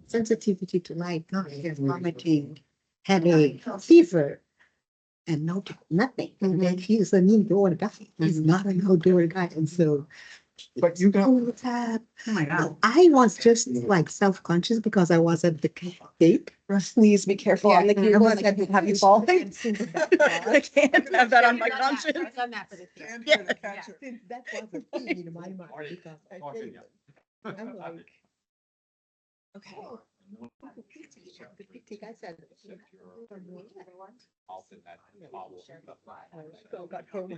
sensitivity to light, vomiting, headache, fever, and nothing. And then he's an indoor guy. He's not an outdoor guy. And so But you got, all the time. Oh my God. I was just like self-conscious because I was at the gate. Please be careful on the keyboard. I could have you fall. I can't have that on my conscience. I've done that for the kid. stand here to catch it. Since that was a thing in my mind because I think I'm like, Okay. the critic, I said, so got home.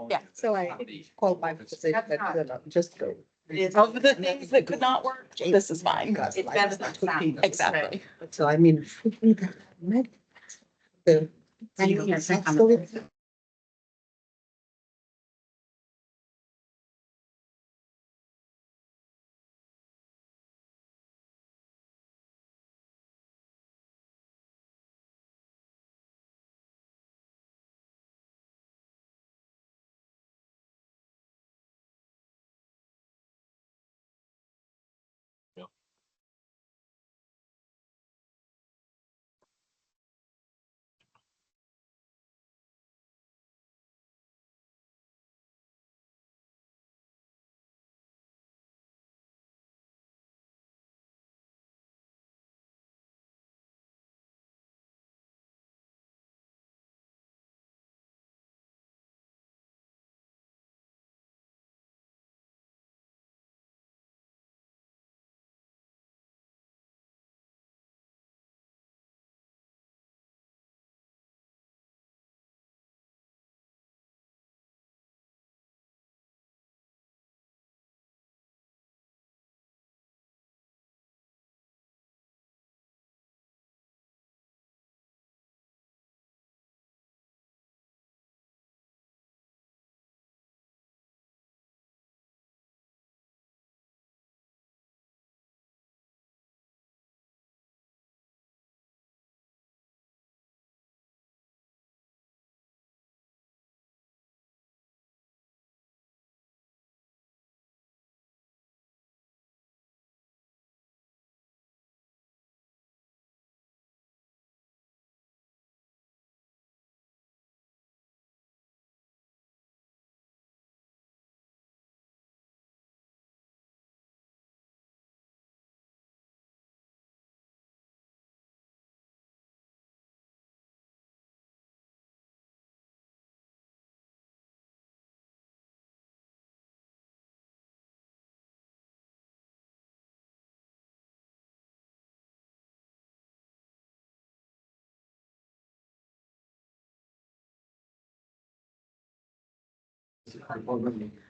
Yeah, so I called my physician and just go. Of the things that could not work, this is fine. It's better than sound. Exactly. So I mean, the. you can't drink on the-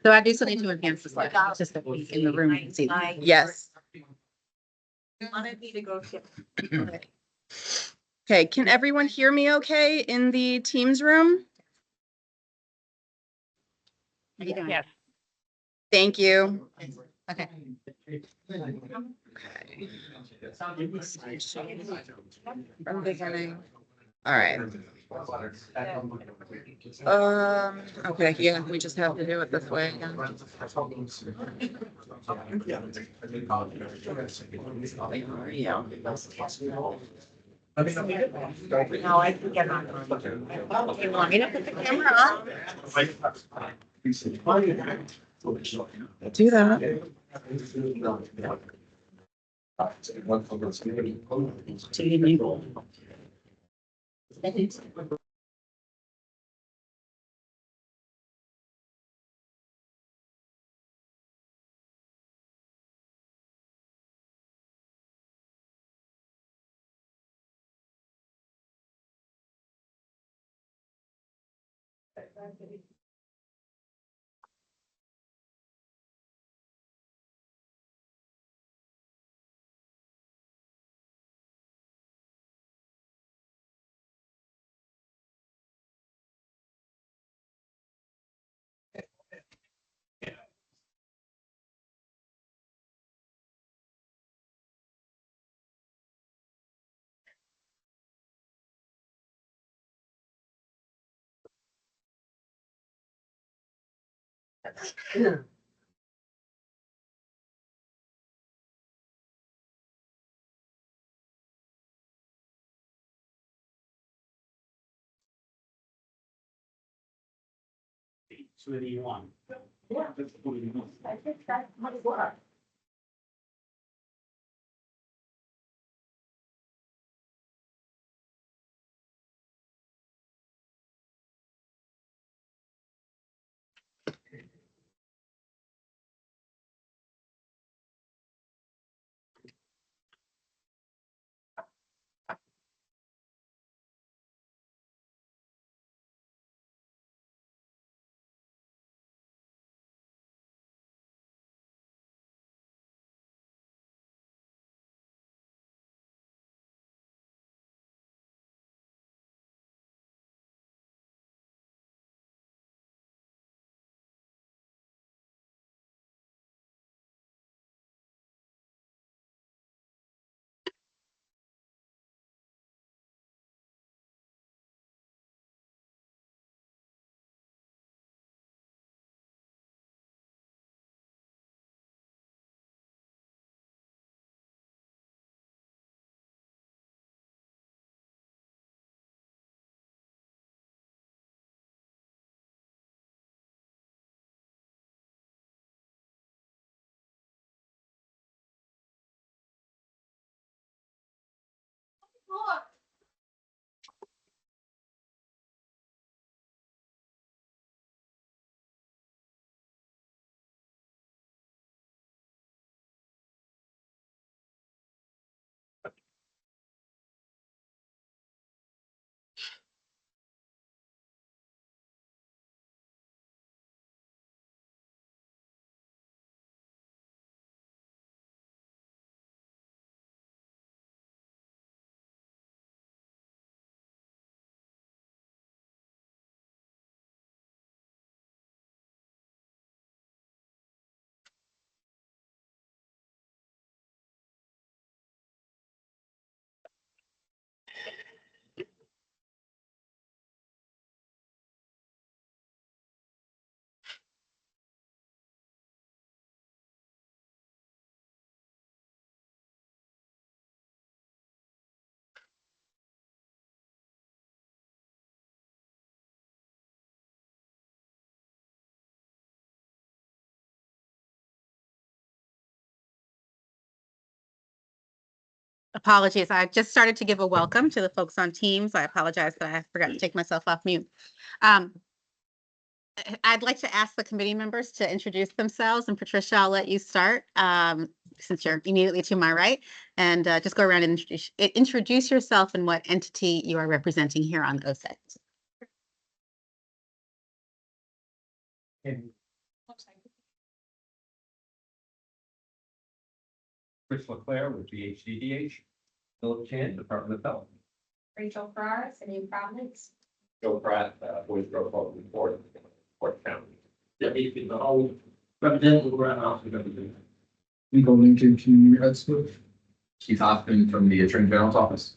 So I do still need to enhance the slide, it's just that we in the room can see. Yes. You wanted me to go to. Okay, can everyone hear me okay in the Teams room? How you doing? Yes. Thank you. Okay. From beginning. All right. Okay, yeah, we just have to do it this way again. Yeah. No, I can get on. You want me to put the camera on? Do that. To enable. So what do you want? Yeah. I think that might work. Apologies. I just started to give a welcome to the folks on Teams. I apologize that I forgot to take myself off mute. I'd like to ask the committee members to introduce themselves, and Patricia, I'll let you start since you're immediately to my right, and just go around and introduce yourself and what entity you are representing here on OSET. Chris Leclerc with BHDDH. Philip Chan, Department of Health. Rachel Farrar, City of Providence. Joe Pratt, Boys Grove Public Report, Port County. Yeah, he's been the whole representative around house and everything. Legal Lincoln Community High School. Keith Hoffman from the Attorney General's office.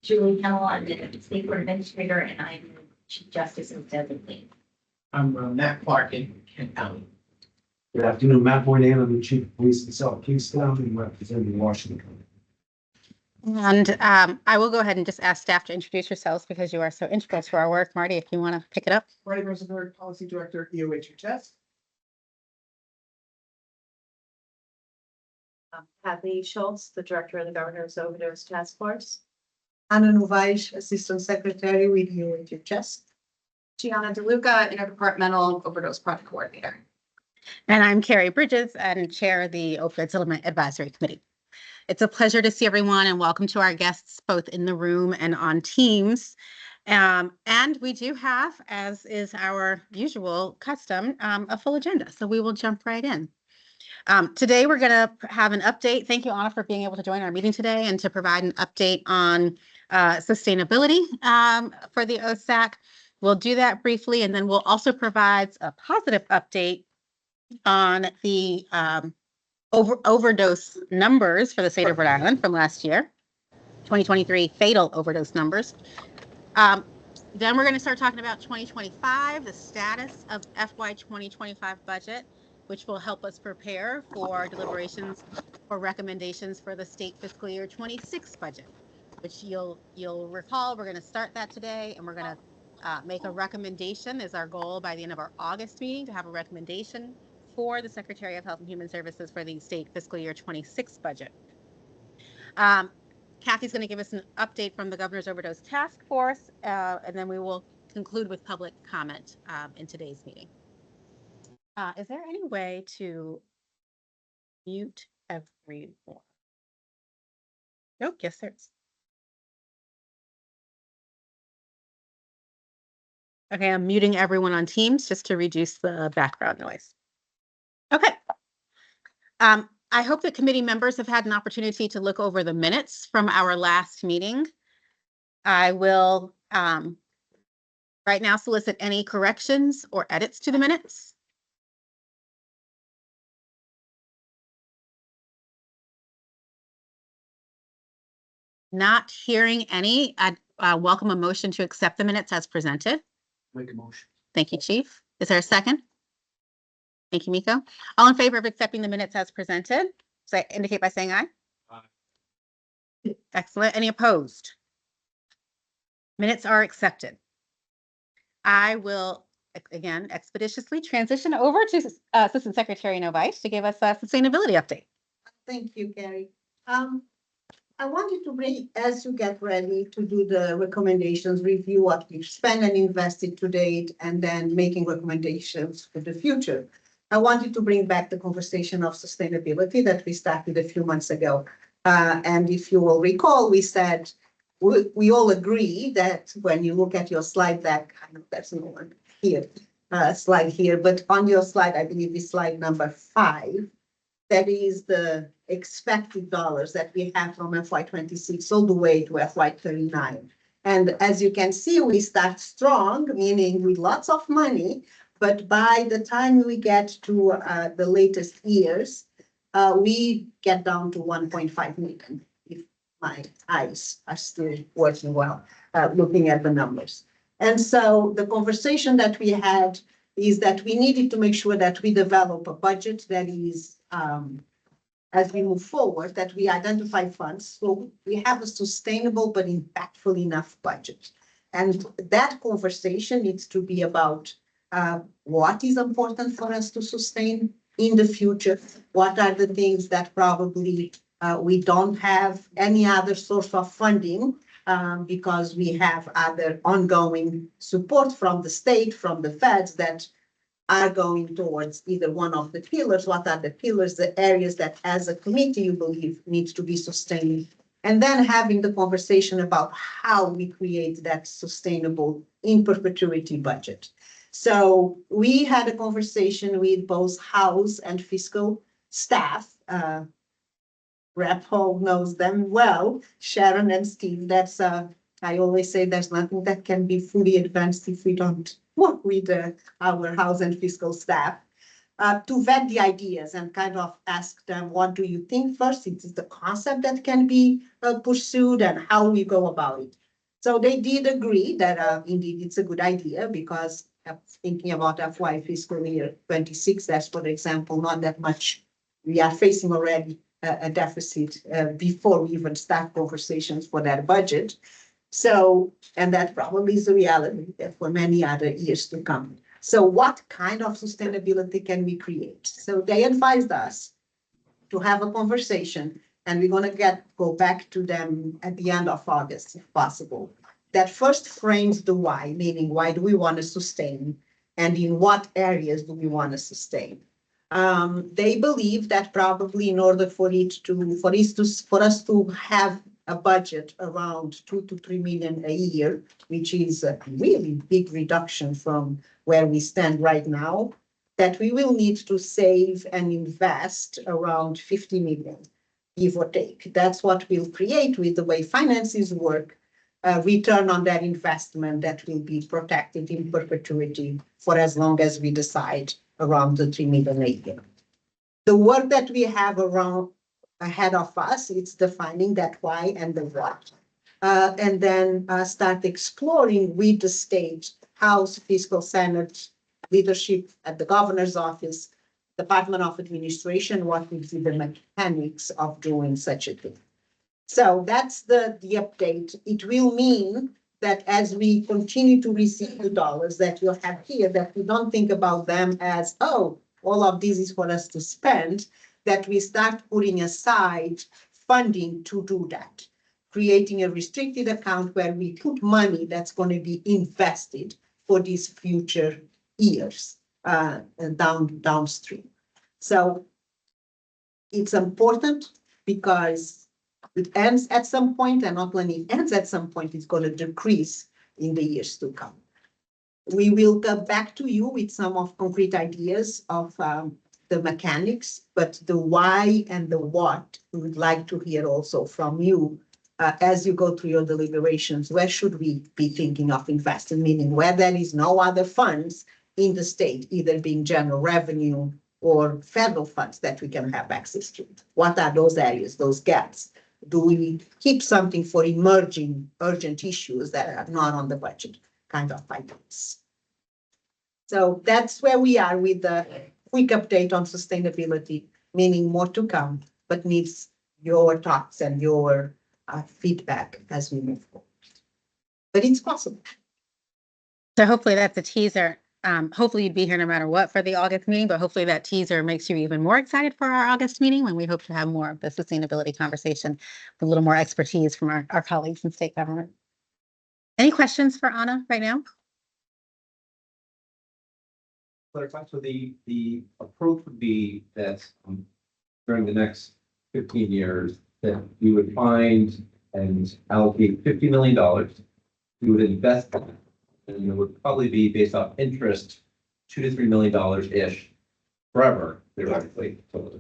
Julie Hell, I'm the State Court Administrator, and I'm Chief Justice of Designate. I'm Matt Clark in Kent County. Good afternoon, Matt Moynihan. I'm the Chief of Police in South Kingstown and representing Washington. And I will go ahead and just ask staff to introduce yourselves because you are so integral to our work. Marty, if you want to pick it up. Marty Rosenberg, Policy Director, EOHHS. Kathy Schultz, the Director of the Governor's Overdose Task Force. Anna Novais, Assistant Secretary with UHHS. Gianna DeLuca, Interdepartmental Overdose Project Coordinator. And I'm Carrie Bridges and chair of the Opioid Settlement Advisory Committee. It's a pleasure to see everyone and welcome to our guests both in the room and on Teams. And we do have, as is our usual custom, a full agenda. So we will jump right in. Today, we're going to have an update. Thank you, Anna, for being able to join our meeting today and to provide an update on sustainability for the OSAC. We'll do that briefly, and then we'll also provide a positive update on the overdose numbers for the state of Rhode Island from last year, 2023 fatal overdose numbers. Then we're going to start talking about 2025, the status of FY 2025 budget, which will help us prepare for deliberations or recommendations for the state fiscal year 26 budget, which you'll recall we're going to start that today, and we're going to make a recommendation is our goal by the end of our August meeting to have a recommendation for the Secretary of Health and Human Services for the state fiscal year 26 budget. Kathy's going to give us an update from the Governor's Overdose Task Force, and then we will conclude with public comment in today's meeting. Is there any way to mute everyone? Nope, yes, there's. Okay, I'm muting everyone on Teams just to reduce the background noise. Okay. I hope that committee members have had an opportunity to look over the minutes from our last meeting. I will right now solicit any corrections or edits to the minutes. Not hearing any, I'd welcome a motion to accept the minutes as presented. Make a motion. Thank you, Chief. Is there a second? Thank you, Miko. All in favor of accepting the minutes as presented, say indicate by saying aye. Aye. Excellent. Any opposed? Minutes are accepted. I will, again, expeditiously transition over to Assistant Secretary Novite to give us a sustainability update. Thank you, Carrie. I wanted to bring, as you get ready to do the recommendations, review what we've spent and invested to date, and then making recommendations for the future. I wanted to bring back the conversation of sustainability that we started a few months ago. And if you will recall, we said, we all agree that when you look at your slide deck, I know there's no one here, slide here, but on your slide, I believe it's slide number 5, that is the expected dollars that we have from FY26 all the way to FY39. And as you can see, we start strong, meaning with lots of money, but by the time we get to the latest years, we get down to 1.5 million, if my eyes are still working well, looking at the numbers. And so the conversation that we had is that we needed to make sure that we develop a budget that is, as we move forward, that we identify funds so we have a sustainable but impactful enough budget. And that conversation needs to be about what is important for us to sustain in the future, what are the things that probably we don't have any other source of funding because we have other ongoing support from the state, from the feds that are going towards either one of the pillars. What are the pillars, the areas that as a committee you believe needs to be sustained? And then having the conversation about how we create that sustainable in perpetuity budget. So we had a conversation with both House and fiscal staff. Rep Hall knows them well, Sharon and Steve. That's I always say there's nothing that can be fully advanced if we don't work with our House and fiscal staff to vet the ideas and kind of ask them, what do you think first? It is the concept that can be pursued and how we go about it. So they did agree that indeed it's a good idea because thinking about FY fiscal year 26, that's for example, not that much. We are facing already a deficit before we even start conversations for that budget. So, and that probably is a reality for many other years to come. So what kind of sustainability can we create? So they advised us to have a conversation, and we're going to go back to them at the end of August, if possible. That first frames the why, meaning why do we want to sustain, and in what areas do we want to sustain? They believe that probably in order for us to have a budget around 2 to 3 million a year, which is a really big reduction from where we stand right now, that we will need to save and invest around 50 million, give or take. That's what we'll create with the way finances work, return on that investment that will be protected in perpetuity for as long as we decide around the 3 million a year. The work that we have ahead of us, it's defining that why and the what. and then start exploring with the state, House, Fiscal Senate, leadership at the governor's office, Department of Administration, what would be the mechanics of doing such a thing. So that's the update. It will mean that as we continue to receive the dollars that you have here, that we don't think about them as, oh, all of this is for us to spend, that we start putting aside funding to do that, creating a restricted account where we put money that's going to be invested for these future years downstream. So it's important because it ends at some point, and not only it ends at some point, it's going to decrease in the years to come. We will come back to you with some of concrete ideas of the mechanics, but the why and the what we would like to hear also from you as you go through your deliberations. Where should we be thinking of investing, meaning where there is no other funds in the state, either being general revenue or federal funds that we can have access to? What are those areas, those gaps? Do we keep something for emerging urgent issues that are not on the budget kind of items? So that's where we are with the quick update on sustainability, meaning more to come, but needs your thoughts and your feedback as we move forward. But it's possible. So hopefully that's a teaser. Hopefully you'd be here no matter what for the August meeting, but hopefully that teaser makes you even more excited for our August meeting when we hope to have more of the sustainability conversation with a little more expertise from our colleagues in state government. Any questions for Anna right now? Clarify, so the approach would be that during the next 15 years, that you would find and allocate $50 million, you would invest it, and it would probably be based off interest, $2 to $3 million ish forever, theoretically. So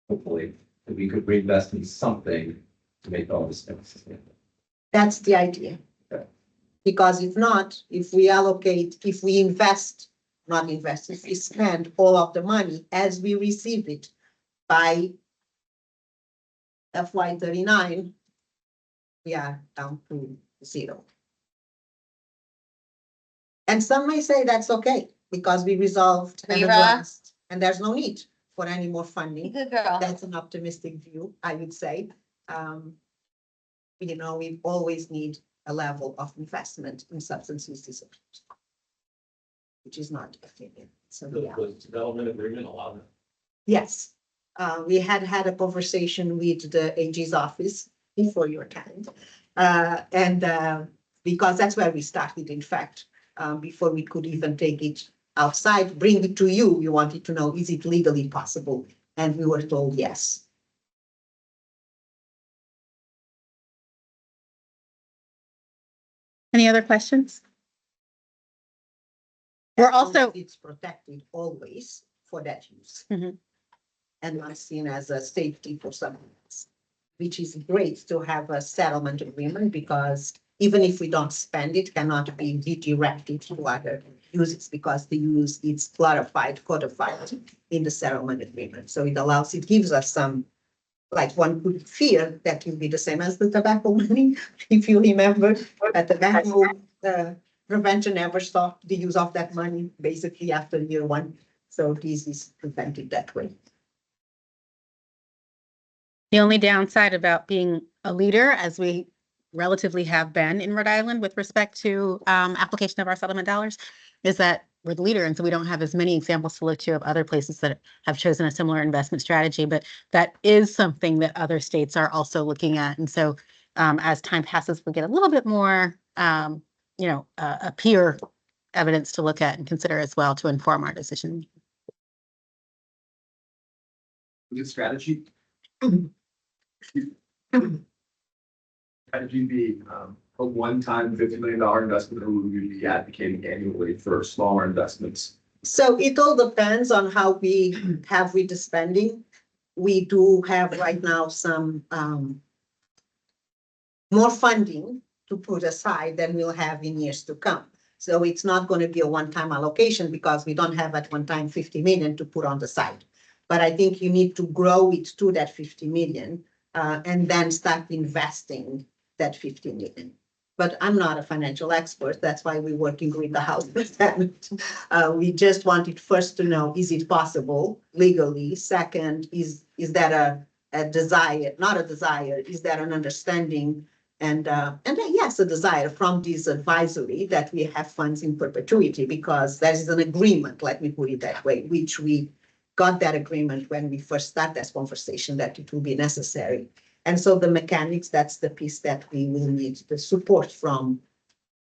hopefully, that we could reinvest in something to make all this sustainable. That's the idea. Okay. Because if not, if we invest, if we spend all of the money as we receive it by FY39, we are down to zero. And some may say that's okay because we resolved and Mira? addressed, and there's no need for any more funding. Good girl. That's an optimistic view, I would say. We always need a level of investment in substance use disorders, which is not a failure. So yeah. Was development agreement allowed? Yes, we had a conversation with the AG's office before your time. Because that's where we started, in fact, before we could even take it outside, bring it to you, we wanted to know, is it legally possible? And we were told yes. Any other questions? We're also, It's protected always for that use. Mhm. And not seen as a safety for someone else, which is great to have a settlement agreement because even if we don't spend it, cannot be redirected to other uses because the use is clarified, codified in the settlement agreement. So it gives us some, like one could fear that will be the same as the tobacco money. If you remember, that tobacco prevention never stopped the use of that money basically after year one. So this is prevented that way. the only downside about being a leader, as we relatively have been in Rhode Island with respect to application of our settlement dollars, is that we're the leader. And so we don't have as many examples to look to of other places that have chosen a similar investment strategy. But that is something that other states are also looking at. And so as time passes, we get a little bit more, a peer evidence to look at and consider as well to inform our decision. Good strategy. Strategy be a one-time $50 million investment, or would we be advocating annually for smaller investments? So it all depends on how we have with the spending. We do have right now some more funding to put aside than we'll have in years to come. So it's not going to be a one-time allocation because we don't have at one time 50 million to put on the side. But I think you need to grow it to that 50 million and then start investing that 50 million. But I'm not a financial expert. That's why we're working with the House President. We just wanted first to know, is it possible legally? Second, is that a desire, not a desire, is that an understanding? And yes, a desire from this advisory that we have funds in perpetuity, because there is an agreement, let me put it that way, which we got that agreement when we first started this conversation that it will be necessary. And so the mechanics, that's the piece that we will need the support from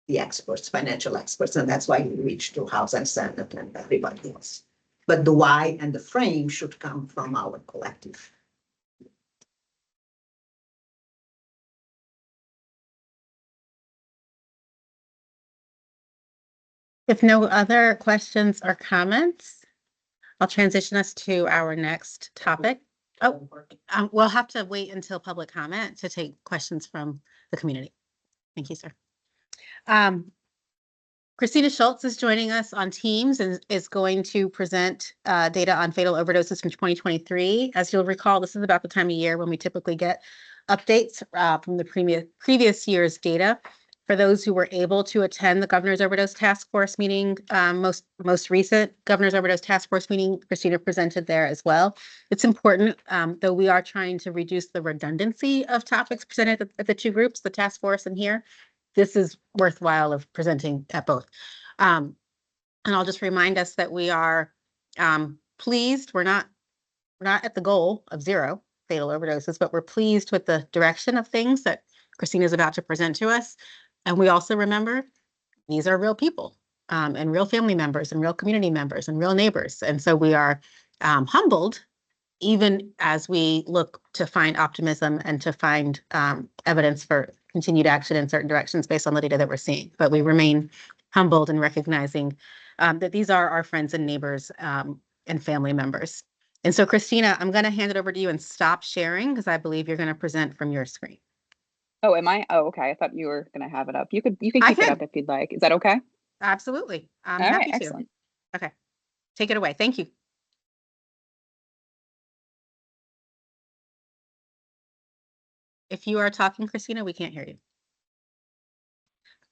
the experts, financial experts, and that's why we reached to House and Senate and everybody else. But the why and the frame should come from our collective. If no other questions or comments, I'll transition us to our next topic. Oh, we'll have to wait until public comment to take questions from the community. Thank you, sir. Christina Schultz is joining us on Teams and is going to present data on fatal overdoses from 2023. As you'll recall, this is about the time of year when we typically get updates from the previous year's data. For those who were able to attend the Governor's Overdose Task Force meeting, most recent Governor's Overdose Task Force meeting, Christina presented there as well. It's important, though we are trying to reduce the redundancy of topics presented at the two groups, the task force and here. This is worthwhile of presenting at both. And I'll just remind us that we are pleased. We're not at the goal of 0 fatal overdoses, but we're pleased with the direction of things that Christina is about to present to us. And we also remember these are real people and real family members and real community members and real neighbors. And so we are humbled, even as we look to find optimism and to find evidence for continued action in certain directions based on the data that we're seeing. But we remain humbled in recognizing that these are our friends and neighbors and family members. And so, Christina, I'm going to hand it over to you and stop sharing because I believe you're going to present from your screen. Oh, am I? Oh, okay. I thought you were going to have it up. You can keep it up if you'd like. Is that okay? Absolutely. I'm All right, happy to. excellent. Okay. Take it away. Thank you. If you are talking, Christina, we can't hear you.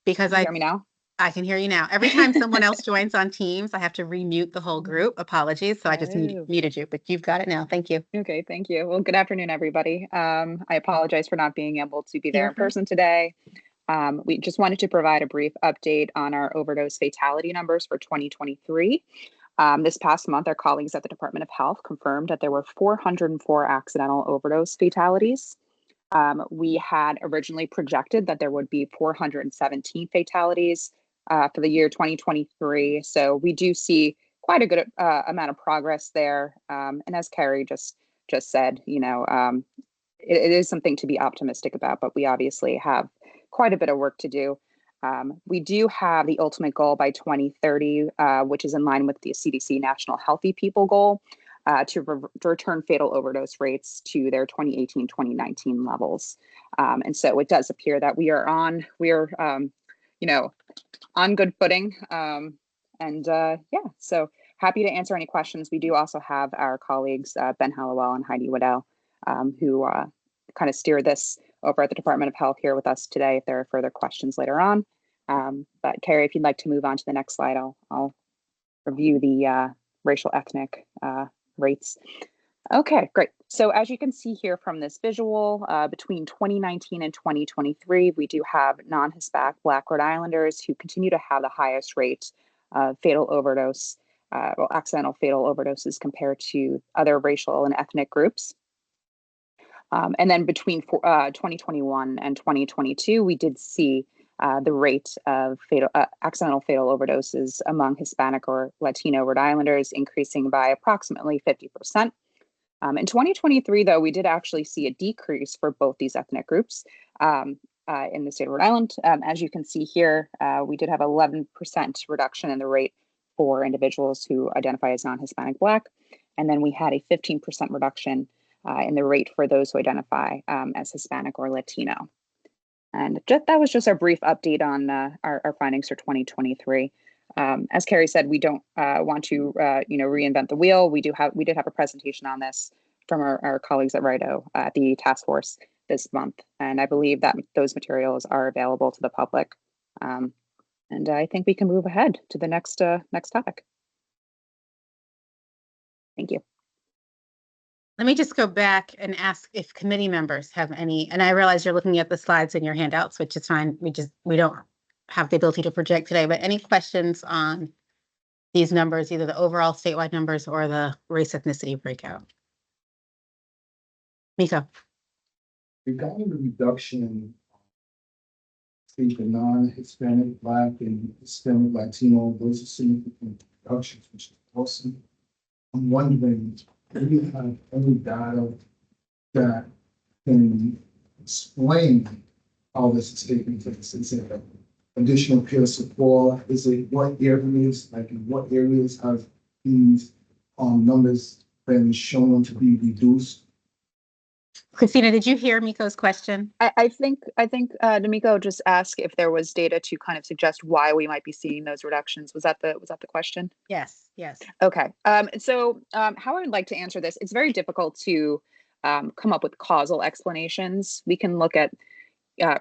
Because Can you hear me now? I can hear you now. Every time someone else joins on Teams, I have to remute the whole group. Apologies. So I just muted you, but you've got it now. Thank you. Okay, thank you. Well, good afternoon, everybody. I apologize for not being able to be there in person today. We just wanted to provide a brief update on our overdose fatality numbers for 2023. This past month, our colleagues at the Department of Health confirmed that there were 404 accidental overdose fatalities. We had originally projected that there would be 417 fatalities for the year 2023. So we do see quite a good amount of progress there. And as Carrie just said, it is something to be optimistic about, but we obviously have quite a bit of work to do. We do have the ultimate goal by 2030, which is in line with the CDC National Healthy People goal, to return fatal overdose rates to their 2018-2019 levels. And so it does appear that we are on good footing. So happy to answer any questions. We do also have our colleagues, Ben Hallowell and Heidi Waddell, who kind of steer this over at the Department of Health here with us today if there are further questions later on. But Carrie, if you'd like to move on to the next slide, I'll review the racial ethnic rates. Okay, great. So as you can see here from this visual, between 2019 and 2023, we do have non-Hispanic Black Rhode Islanders who continue to have the highest rate of fatal overdose, accidental fatal overdoses compared to other racial and ethnic groups. And then between 2021 and 2022, we did see the rate of accidental fatal overdoses among Hispanic or Latino Rhode Islanders increasing by approximately 50%. In 2023, though, we did actually see a decrease for both these ethnic groups in the state of Rhode Island. As you can see here, we did have 11% reduction in the rate for individuals who identify as non-Hispanic Black. And then we had a 15% reduction in the rate for those who identify as Hispanic or Latino. And that was just a brief update on our findings for 2023. As Carrie said, we don't want to reinvent the wheel. We did have a presentation on this from our colleagues at RIDO at the task force this month. And I believe that those materials are available to the public. And I think we can move ahead to the next topic. Thank you. Let me just go back and ask if committee members have any, and I realize you're looking at the slides in your handouts, which is fine. We don't have the ability to project today, but any questions on these numbers, either the overall statewide numbers or the race ethnicity breakout? Miko. Regarding the reduction, the non-Hispanic, Black, and Hispanic, Latino, those are significant reductions, which is awesome. I'm wondering, do you have any data that can explain how this is taking place? Is it additional peer support? Is it what areas, like in what areas have these numbers been shown to be reduced? Christina, did you hear Miko's question? I think D'Amico just asked if there was data to kind of suggest why we might be seeing those reductions. Was that the question? Yes, yes. Okay. So how I would like to answer this, it's very difficult to come up with causal explanations. We can look at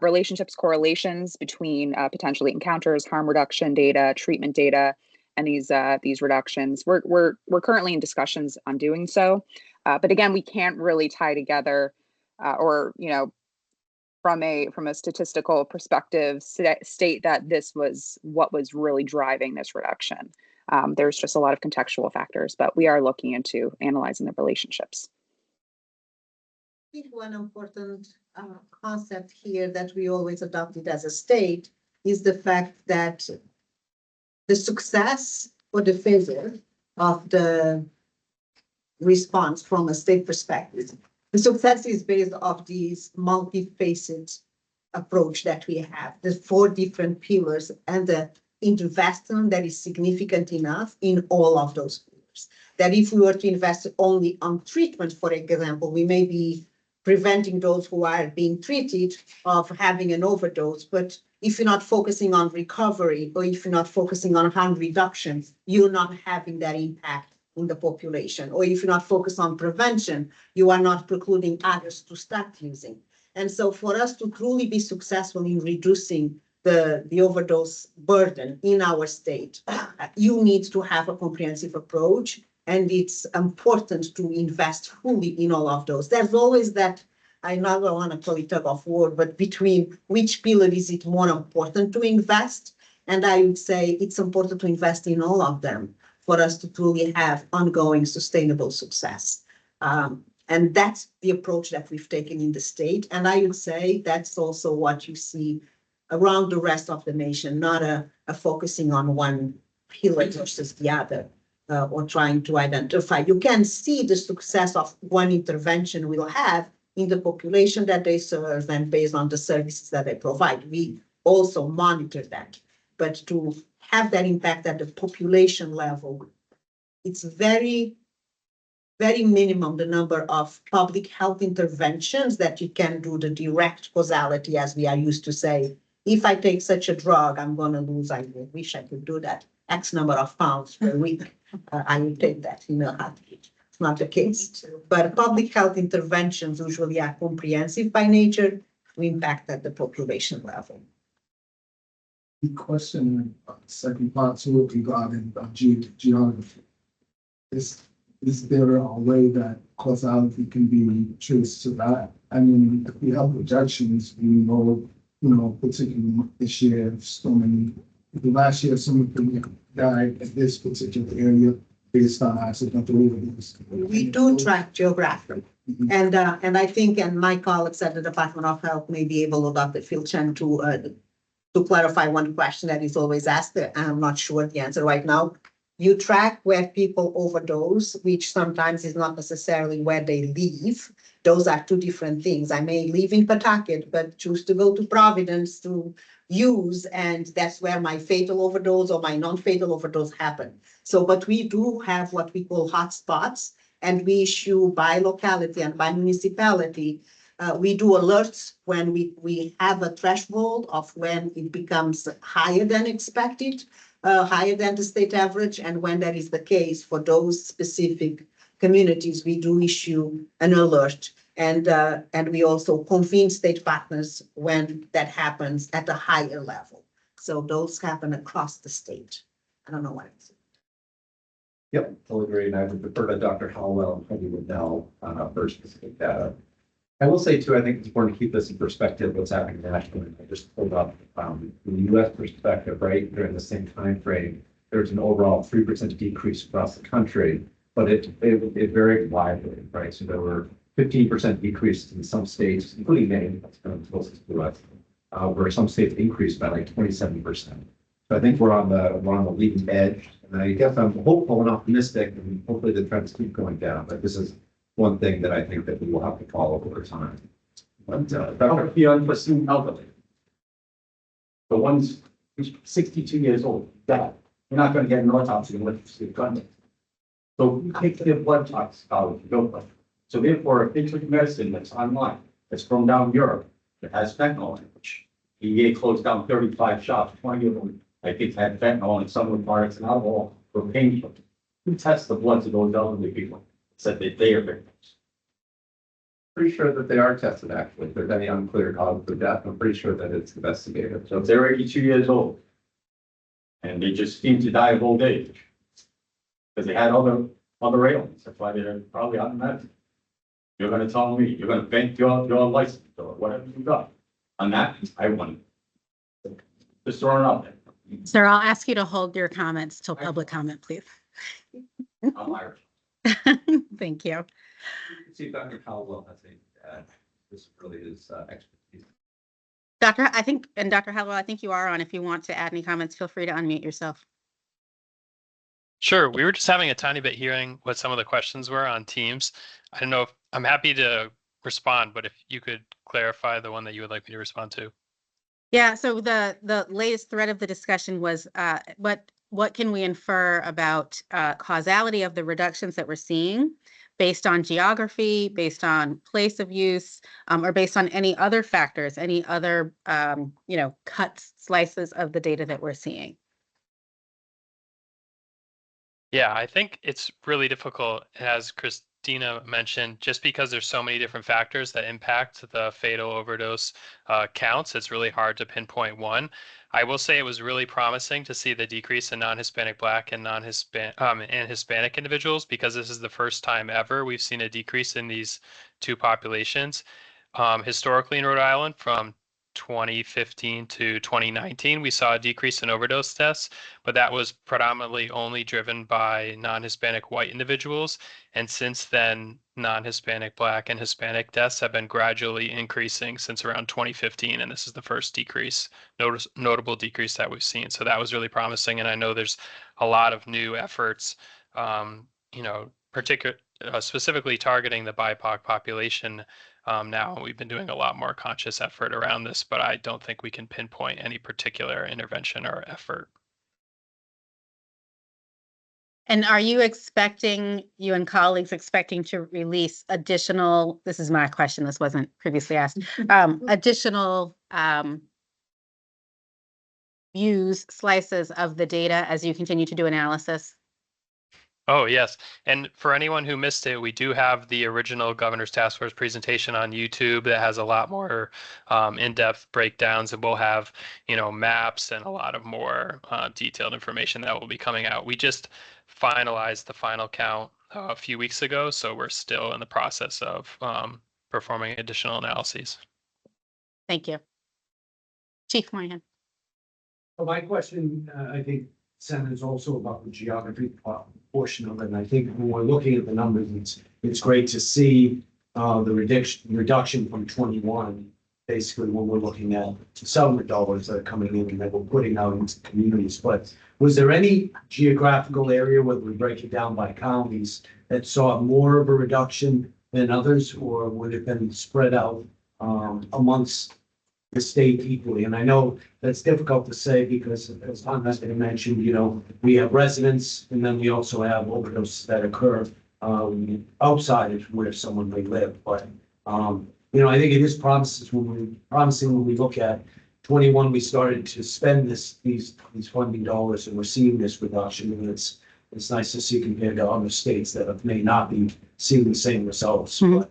relationships, correlations between potentially encounters, harm reduction data, treatment data, and these reductions. We're currently in discussions on doing so, but again, we can't really tie together or from a statistical perspective state that this was what was really driving this reduction. There's just a lot of contextual factors, but we are looking into analyzing the relationships. I think one important concept here that we always adopted as a state is the fact that the success or the failure of the response from a state perspective, the success is based off these multi-faceted approach that we have, the 4 different pillars and the investment that is significant enough in all of those pillars. That if we were to invest only on treatment, for example, we may be preventing those who are being treated of having an overdose. But if you're not focusing on recovery or if you're not focusing on harm reduction, you're not having that impact in the population. Or if you're not focused on prevention, you are not precluding others to start using. And so for us to truly be successful in reducing the overdose burden in our state, you need to have a comprehensive approach. And it's important to invest fully in all of those. There's always that, I never want to call it tug of war, but between which pillar is it more important to invest? And I would say it's important to invest in all of them for us to truly have ongoing sustainable success. And that's the approach that we've taken in the state. And I would say that's also what you see around the rest of the nation, not a focusing on one pillar versus the other. Or trying to identify. You can see the success of one intervention will have in the population that they serve and based on the services that they provide. We also monitor that. But to have that impact at the population level, it's very, very minimum the number of public health interventions that you can do the direct causality, as we are used to say. If I take such a drug, I'm going to lose, I wish I could do that, X number of pounds per week. I will take that in a heartbeat. It's not the case. But public health interventions usually are comprehensive by nature to impact at the population level. The question, second part to it regarding geography. Is there a way that causality can be traced to that? I mean, if we have projections, we know, particularly this year, so many, last year, some of them died in this particular area based on accidental overdose. We do track geography. And I think, and my colleagues at the Department of Health may be able, Dr. Philchan, to clarify one question that is always asked. I'm not sure the answer right now. You track where people overdose, which sometimes is not necessarily where they live. Those are 2 different things. I may live in Pawtucket, but choose to go to Providence to use, and that's where my fatal overdose or my non-fatal overdose happen. So, but we do have what we call hotspots, and we issue by locality and by municipality. We do alerts when we have a threshold of when it becomes higher than expected, higher than the state average. And when that is the case for those specific communities, we do issue an alert. And we also convene state partners when that happens at a higher level. So those happen across the state. I don't know what it's. Yep, totally agree. And I would defer to Dr. Hallwell and Heidi Waddell for specific data. I will say too, I think it's important to keep this in perspective, what's happening nationally. I just pulled up from the US perspective, right? During the same time frame, there's an overall 3% decrease across the country, but it varied widely, right? So there were 15% decreases in some states, including Maine, that's kind of closest to us, where some states increased by like 27%. So I think we're on the leading edge, and I guess I'm hopeful and optimistic, and hopefully the trends keep going down. But this is one thing that I think that we will have to follow over time. But The unforeseen elderly. The ones who's 62 years old, that you're not going to get an autopsy unless you see a gun. So you take their blood toxicology, go with. So therefore, if they took medicine that's online, that's from down Europe, that has fentanyl in it, which EPA closed down 35 shops, 20 of them, I think had fentanyl and some of the products and alcohol for pain. Who tests the bloods of those elderly people? Said that they are victims. pretty sure that they are tested actually. If there's any unclear cause of death, I'm pretty sure that it's investigated. So if they're 82 years old and they just seem to die of old age because they had other ailments, that's why they're probably on medicine. You're going to tell me, you're going to bank your license or whatever you got on that. I want just throwing it out there. Sir, I'll ask you to hold your comments till public comment, please. I'm Irish. Thank you. See if Dr. Caldwell has anything to add. This really is expertise. Dr. Hallowell, I think you are on. If you want to add any comments, feel free to unmute yourself. Sure. We were just having a tiny bit hearing what some of the questions were on Teams. I don't know if I'm happy to respond, but if you could clarify the one that you would like me to respond to. Yeah, so the latest thread of the discussion was what can we infer about causality of the reductions that we're seeing based on geography, based on place of use, or based on any other factors, any other cuts, slices of the data that we're seeing. Yeah, I think it's really difficult, as Christina mentioned, just because there's so many different factors that impact the fatal overdose counts. It's really hard to pinpoint one. I will say it was really promising to see the decrease in non-Hispanic Black and and Hispanic individuals, because this is the first time ever we've seen a decrease in these two populations. Historically in Rhode Island, from 2015 to 2019, we saw a decrease in overdose deaths, but that was predominantly only driven by non-Hispanic white individuals. And since then, non-Hispanic Black and Hispanic deaths have been gradually increasing since around 2015. And this is the first notable decrease that we've seen. So that was really promising. And I know there's a lot of new efforts, specifically targeting the BIPOC population. Now we've been doing a lot more conscious effort around this, but I don't think we can pinpoint any particular intervention or effort. And are you and colleagues expecting to release additional, this is my question, this wasn't previously asked, additional views, slices of the data as you continue to do analysis? Oh, yes. And for anyone who missed it, we do have the original Governor's Task Force presentation on YouTube that has a lot more in-depth breakdowns, and we'll have, maps and a lot of more detailed information that will be coming out. We just finalized the final count a few weeks ago, so we're still in the process of performing additional analyses. Thank you. Chief Moynihan. Well, my question, I think, centers also about the geography portion of it. And I think when we're looking at the numbers, it's great to see the reduction from 21, basically when we're looking at settlement dollars that are coming in and that we're putting out into communities. But was there any geographical area, whether we break it down by counties, that saw more of a reduction than others, or would it have been spread out amongst the state equally? And I know that's difficult to say because, as Tom has mentioned, we have residents and then we also have overdoses that occur outside of where someone may live. But I think it is promising when we look at 21. We started to spend these funding dollars, and we're seeing this reduction, and it's nice to see compared to other states that may not be seeing the same results. Mm-hmm. But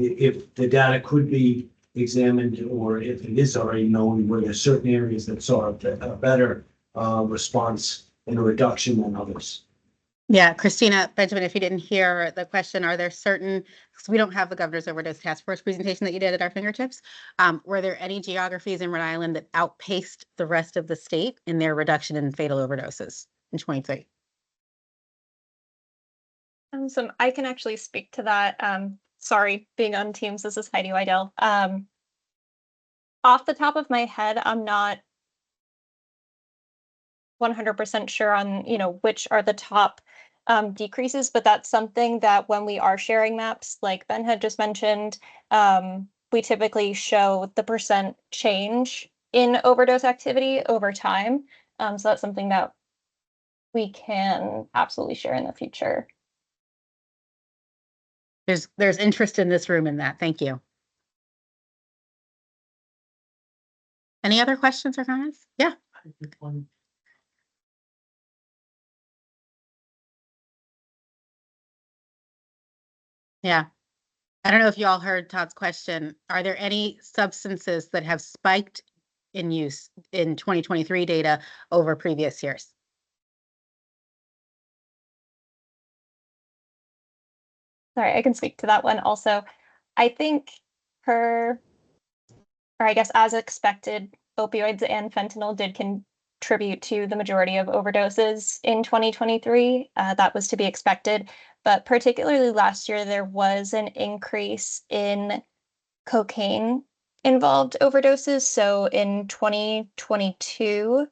if the data could be examined, or if it is already known, where there's certain areas that saw a better response and a reduction than others. Yeah, Christina, Benjamin, if you didn't hear the question, are there certain, because we don't have the Governor's Overdose Task Force presentation that you did at our fingertips. Were there any geographies in Rhode Island that outpaced the rest of the state in their reduction in fatal overdoses in 23? So I can actually speak to that. Sorry, being on Teams, this is Heidi Weidel. Off the top of my head, I'm not 100% sure on, which are the top decreases, but that's something that when we are sharing maps, like Ben had just mentioned, we typically show the percent change in overdose activity over time. So that's something that we can absolutely share in the future. There's interest in this room in that. Thank you. Any other questions or comments? Yeah. Yeah. I don't know if you all heard Todd's question. Are there any substances that have spiked in use in 2023 data over previous years? Sorry, I can speak to that one also. I think I guess as expected, opioids and fentanyl did contribute to the majority of overdoses in 2023. That was to be expected. But particularly last year, there was an increase in cocaine involved overdoses. So in 2022,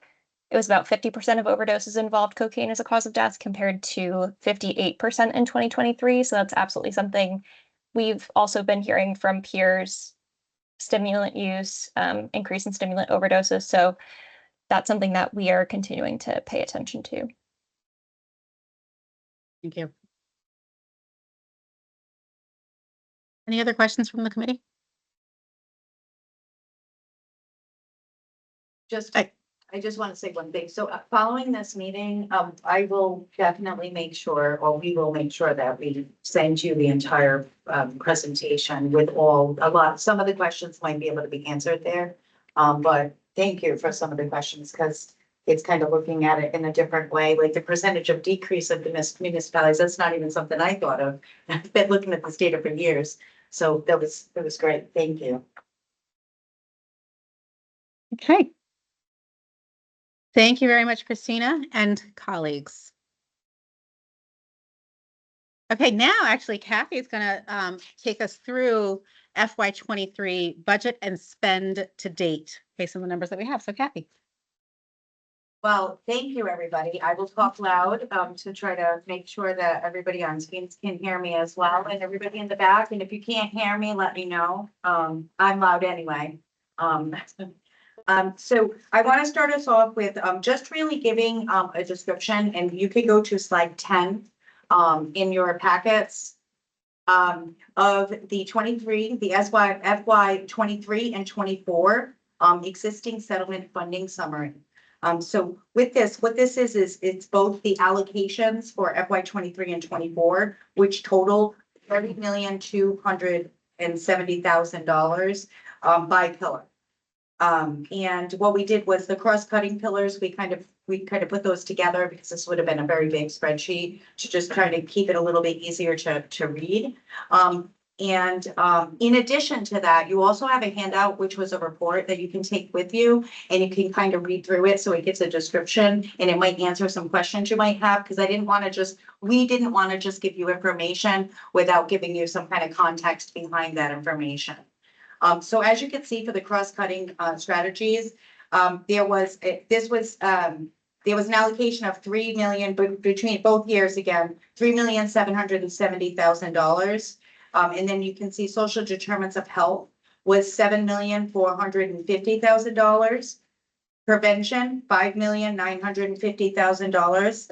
it was about 50% of overdoses involved cocaine as a cause of death compared to 58% in 2023. So that's absolutely something we've also been hearing from peers, stimulant use, increase in stimulant overdoses. So that's something that we are continuing to pay attention to. Thank you. Any other questions from the committee? I just want to say one thing. So following this meeting, I will definitely make sure, or we will make sure that we send you the entire presentation with some of the questions might be able to be answered there. But thank you for some of the questions, because it's kind of looking at it in a different way, like the percentage of decrease of the municipalities. That's not even something I thought of. I've been looking at this data for years. So that was great. Thank you. Okay. Thank you very much, Christina and colleagues. Okay, now actually Kathy is going to take us through FY23 budget and spend to date based on the numbers that we have. So Kathy. Well, thank you, everybody. I will talk loud to try to make sure that everybody on Teams can hear me as well, and everybody in the back. And if you can't hear me, let me know. I'm loud anyway. So I want to start us off with just really giving a description, and you could go to slide 10 in your packets of the 23, the FY 23 and 24 existing settlement funding summary. So with this, what this is it's both the allocations for FY 23 and 24, which total $30,270,000 by pillar. And what we did was the cross-cutting pillars, we kind of put those together because this would have been a very big spreadsheet to just try to keep it a little bit easier to read. And in addition to that, you also have a handout, which was a report that you can take with you, and you can kind of read through it. So it gives a description and it might answer some questions you might have, because we didn't want to just give you information without giving you some kind of context behind that information. So as you can see for the cross-cutting strategies, there was an allocation of $3 million, but between both years again, $3,770,000. And then you can see social determinants of health was $7,450,000. Prevention, $5,950,000.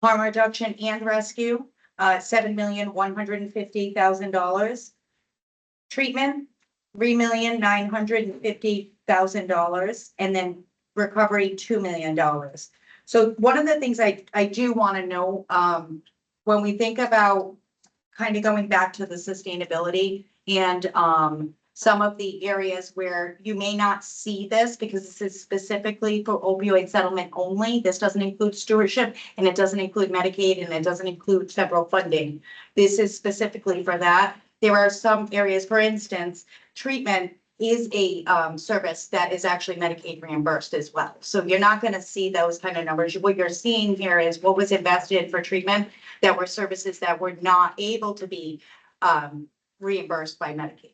Harm reduction and rescue, $7,150,000. Treatment, $3,950,000, and then recovery, $2 million. So one of the things I do want to know, when we think about kind of going back to the sustainability and, some of the areas where you may not see this because this is specifically for opioid settlement only. This doesn't include stewardship and it doesn't include Medicaid and it doesn't include federal funding. This is specifically for that. There are some areas, for instance, treatment is a service that is actually Medicaid reimbursed as well. So you're not going to see those kind of numbers. What you're seeing here is what was invested for treatment that were services that were not able to be reimbursed by Medicaid.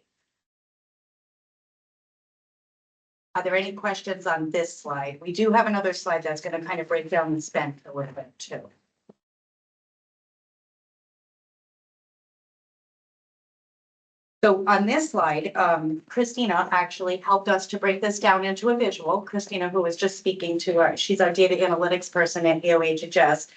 Are there any questions on this slide? We do have another slide that's going to kind of break down the spend a little bit too. So on this slide, Christina actually helped us to break this down into a visual. Christina, who was just speaking to her, she's our data analytics person at EOHHS.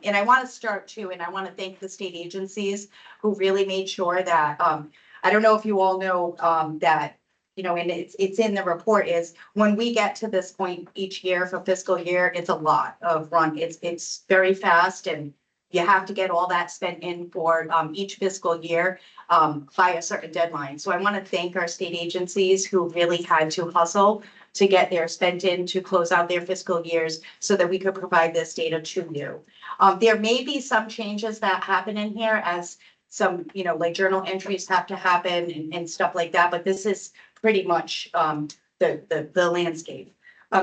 And I want to start too, and I want to thank the state agencies who really made sure that, I don't know if you all know that, you know, and it's in the report is when we get to this point each year for fiscal year, it's a lot of run. It's very fast and you have to get all that spent in for each fiscal year by a certain deadline. So I want to thank our state agencies who really had to hustle to get their spent in to close out their fiscal years so that we could provide this data to you. There may be some changes that happen in here as some, you know, like journal entries have to happen and stuff like that, but this is pretty much the landscape.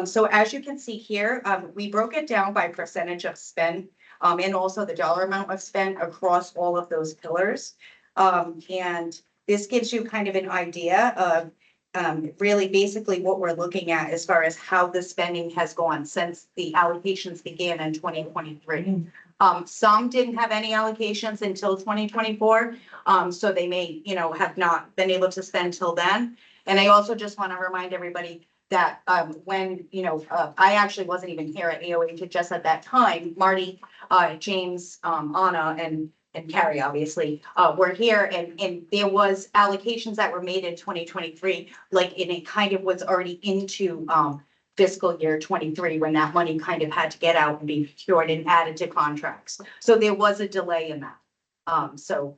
So as you can see here, we broke it down by percentage of spend and also the dollar amount of spend across all of those pillars. And this gives you kind of an idea of really basically what we're looking at as far as how the spending has gone since the allocations began in 2023. Some didn't have any allocations until 2024. So they may, you know, have not been able to spend till then. And I also just want to remind everybody that when, you know, I actually wasn't even here at AOH just at that time, Marty, James, Anna, and Carrie, obviously, were here and there was allocations that were made in 2023, like, and it kind of was already into fiscal year 23 when that money kind of had to get out and be procured and added to contracts. So there was a delay in that. So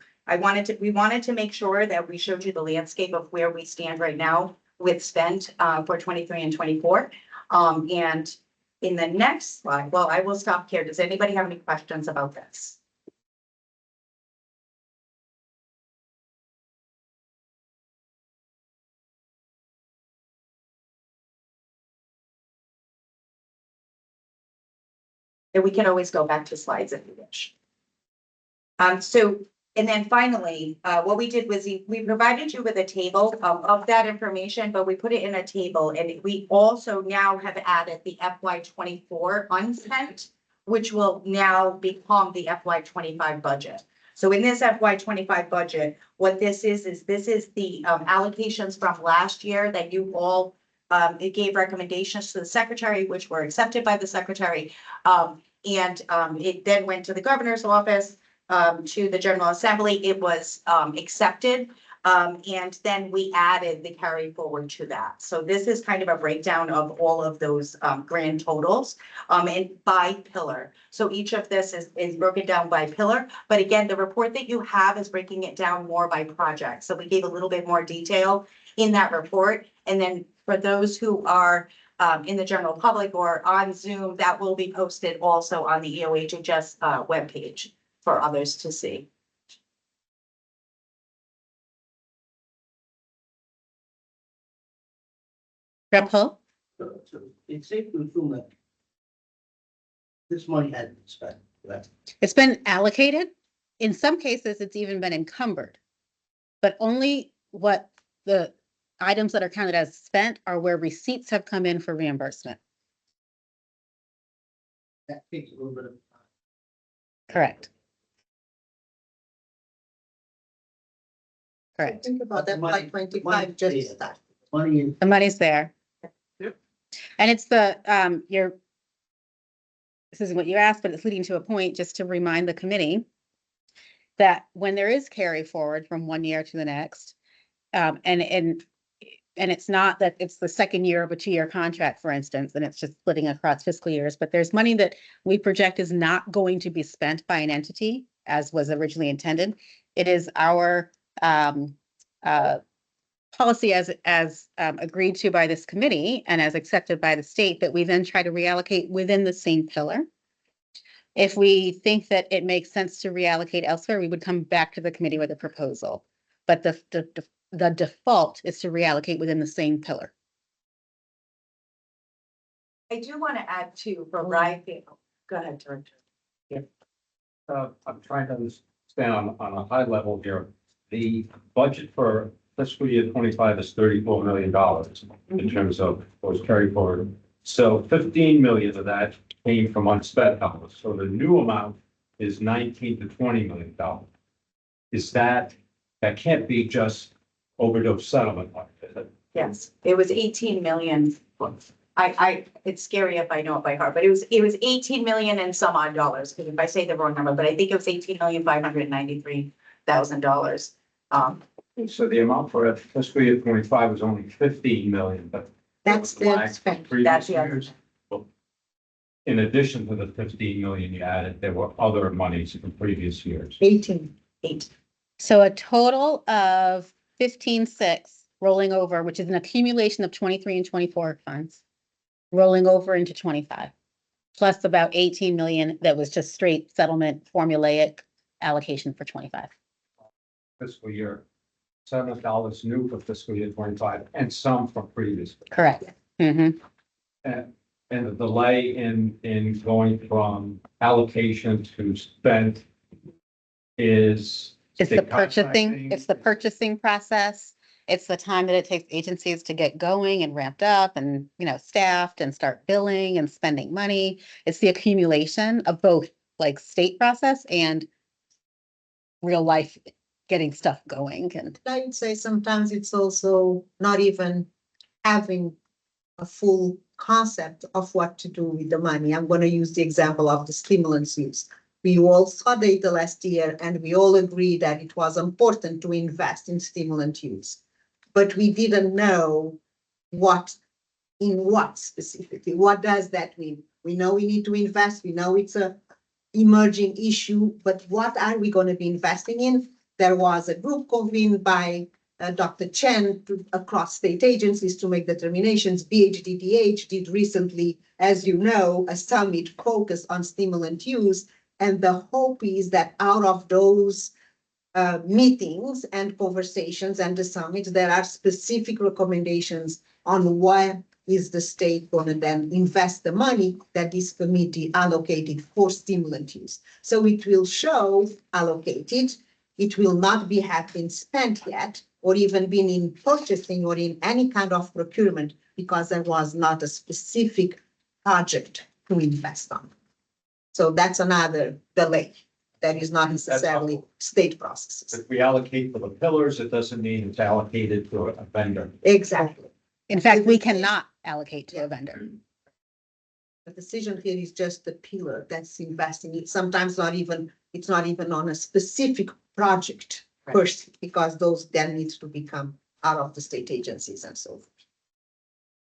we wanted to make sure that we showed you the landscape of where we stand right now with spend for 23 and 24. And in the next slide, well, I will stop here. Does anybody have any questions about this? And we can always go back to slides if you wish. And then finally, what we did was we provided you with a table of that information, but we put it in a table and we also now have added the FY24 unspent, which will now become the FY25 budget. So in this FY25 budget, what this is the allocations from last year that you all, it gave recommendations to the secretary, which were accepted by the secretary. It then went to the governor's office, to the General Assembly. It was accepted. And then we added the carry forward to that. So this is kind of a breakdown of all of those grand totals and by pillar. So each of this is broken down by pillar. But again, the report that you have is breaking it down more by project. So we gave a little bit more detail in that report. And then for those who are in the general public or on Zoom, that will be posted also on the EOHHS webpage for others to see. Rep. Hull? So it's safe to assume that this money hasn't been spent, correct? It's been allocated. In some cases, it's even been encumbered. But only what the items that are counted as spent are where receipts have come in for reimbursement. That takes a little bit of time. Correct. Correct. Think about that, Money- like 25, money just is- that. Money in. The money's there. Yep. And it's the, this isn't what you asked, but it's leading to a point just to remind the committee that when there is carry forward from one year to the next, and it's not that it's the second year of a 2-year contract, for instance, and it's just splitting across fiscal years, but there's money that we project is not going to be spent by an entity as was originally intended. It is our policy as agreed to by this committee and as accepted by the state that we then try to reallocate within the same pillar. If we think that it makes sense to reallocate elsewhere, we would come back to the committee with a proposal. But the default is to reallocate within the same pillar. I do want to add too, for Ryan, go ahead, Director. I'm trying to understand on a high level here. The budget for fiscal year 25 is $34 million in terms of what was carried forward. So 15 million of that came from unspent dollars. So the new amount is 19 to 20 million dollars. Is that can't be just overdose settlement money, is it? Yes, it was 18 million. It's scary if I know it by heart, but it was 18 million and some odd dollars, because if I say the wrong number, but I think it was $18,593,000. So the amount for fiscal year 25 was only 15 million, but That's the That's spend. That's the other. in addition to the 15 million you added, there were other monies from previous years. 18. So a total of 15.6 rolling over, which is an accumulation of 23 and 24 funds, rolling over into 25, plus about 18 million that was just straight settlement formulaic allocation for 25. Fiscal year, $7 new for fiscal year 25 and some from previous. Correct. Mhm. And the delay in going from allocation to spent is. It's the state purchasing, contracting. it's the purchasing process. It's the time that it takes agencies to get going and ramped up and, staffed and start billing and spending money. It's the accumulation of both like state process and real life getting stuff going. And I'd say sometimes it's also not even having a full concept of what to do with the money. I'm going to use the example of the stimulants use. We all saw data last year and we all agreed that it was important to invest in stimulant use. But we didn't know what specifically. What does that mean? We know we need to invest. We know it's a emerging issue, but what are we going to be investing in? There was a group convened by Dr. Chen across state agencies to make determinations. BHDDH did recently, as you know, a summit focused on stimulant use. And the hope is that out of those meetings and conversations and the summit, there are specific recommendations on where is the state going to then invest the money that this committee allocated for stimulant use. So it will show allocated. It will not have been spent yet, or even been in purchasing or in any kind of procurement, because there was not a specific project to invest on. So that's another delay. That is not necessarily state processes. If we allocate for the pillars, it doesn't mean it's allocated to a vendor. Exactly. in fact, we cannot allocate to a vendor. The decision here is just the pillar that's investing. It's sometimes not even on a specific project first, because those then needs to become out of the state agencies and so forth.